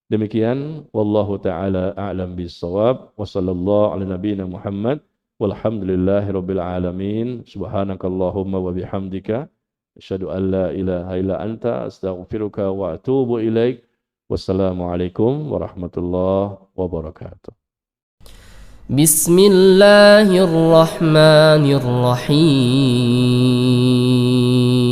Demikian. Wallahu ta'ala a'lam bis-shawab. Wa sallallahu ala nabiyina Muhammad. Walhamdulillahi rabbil alamin. Subhanakallahumma wa bihamdika asyhadu an la ilaha illa anta astaghfiruka wa atubu ilaik. Wassalamualaikum warahmatullahi wabarakatuh. Bismillahirrahmanirrahim.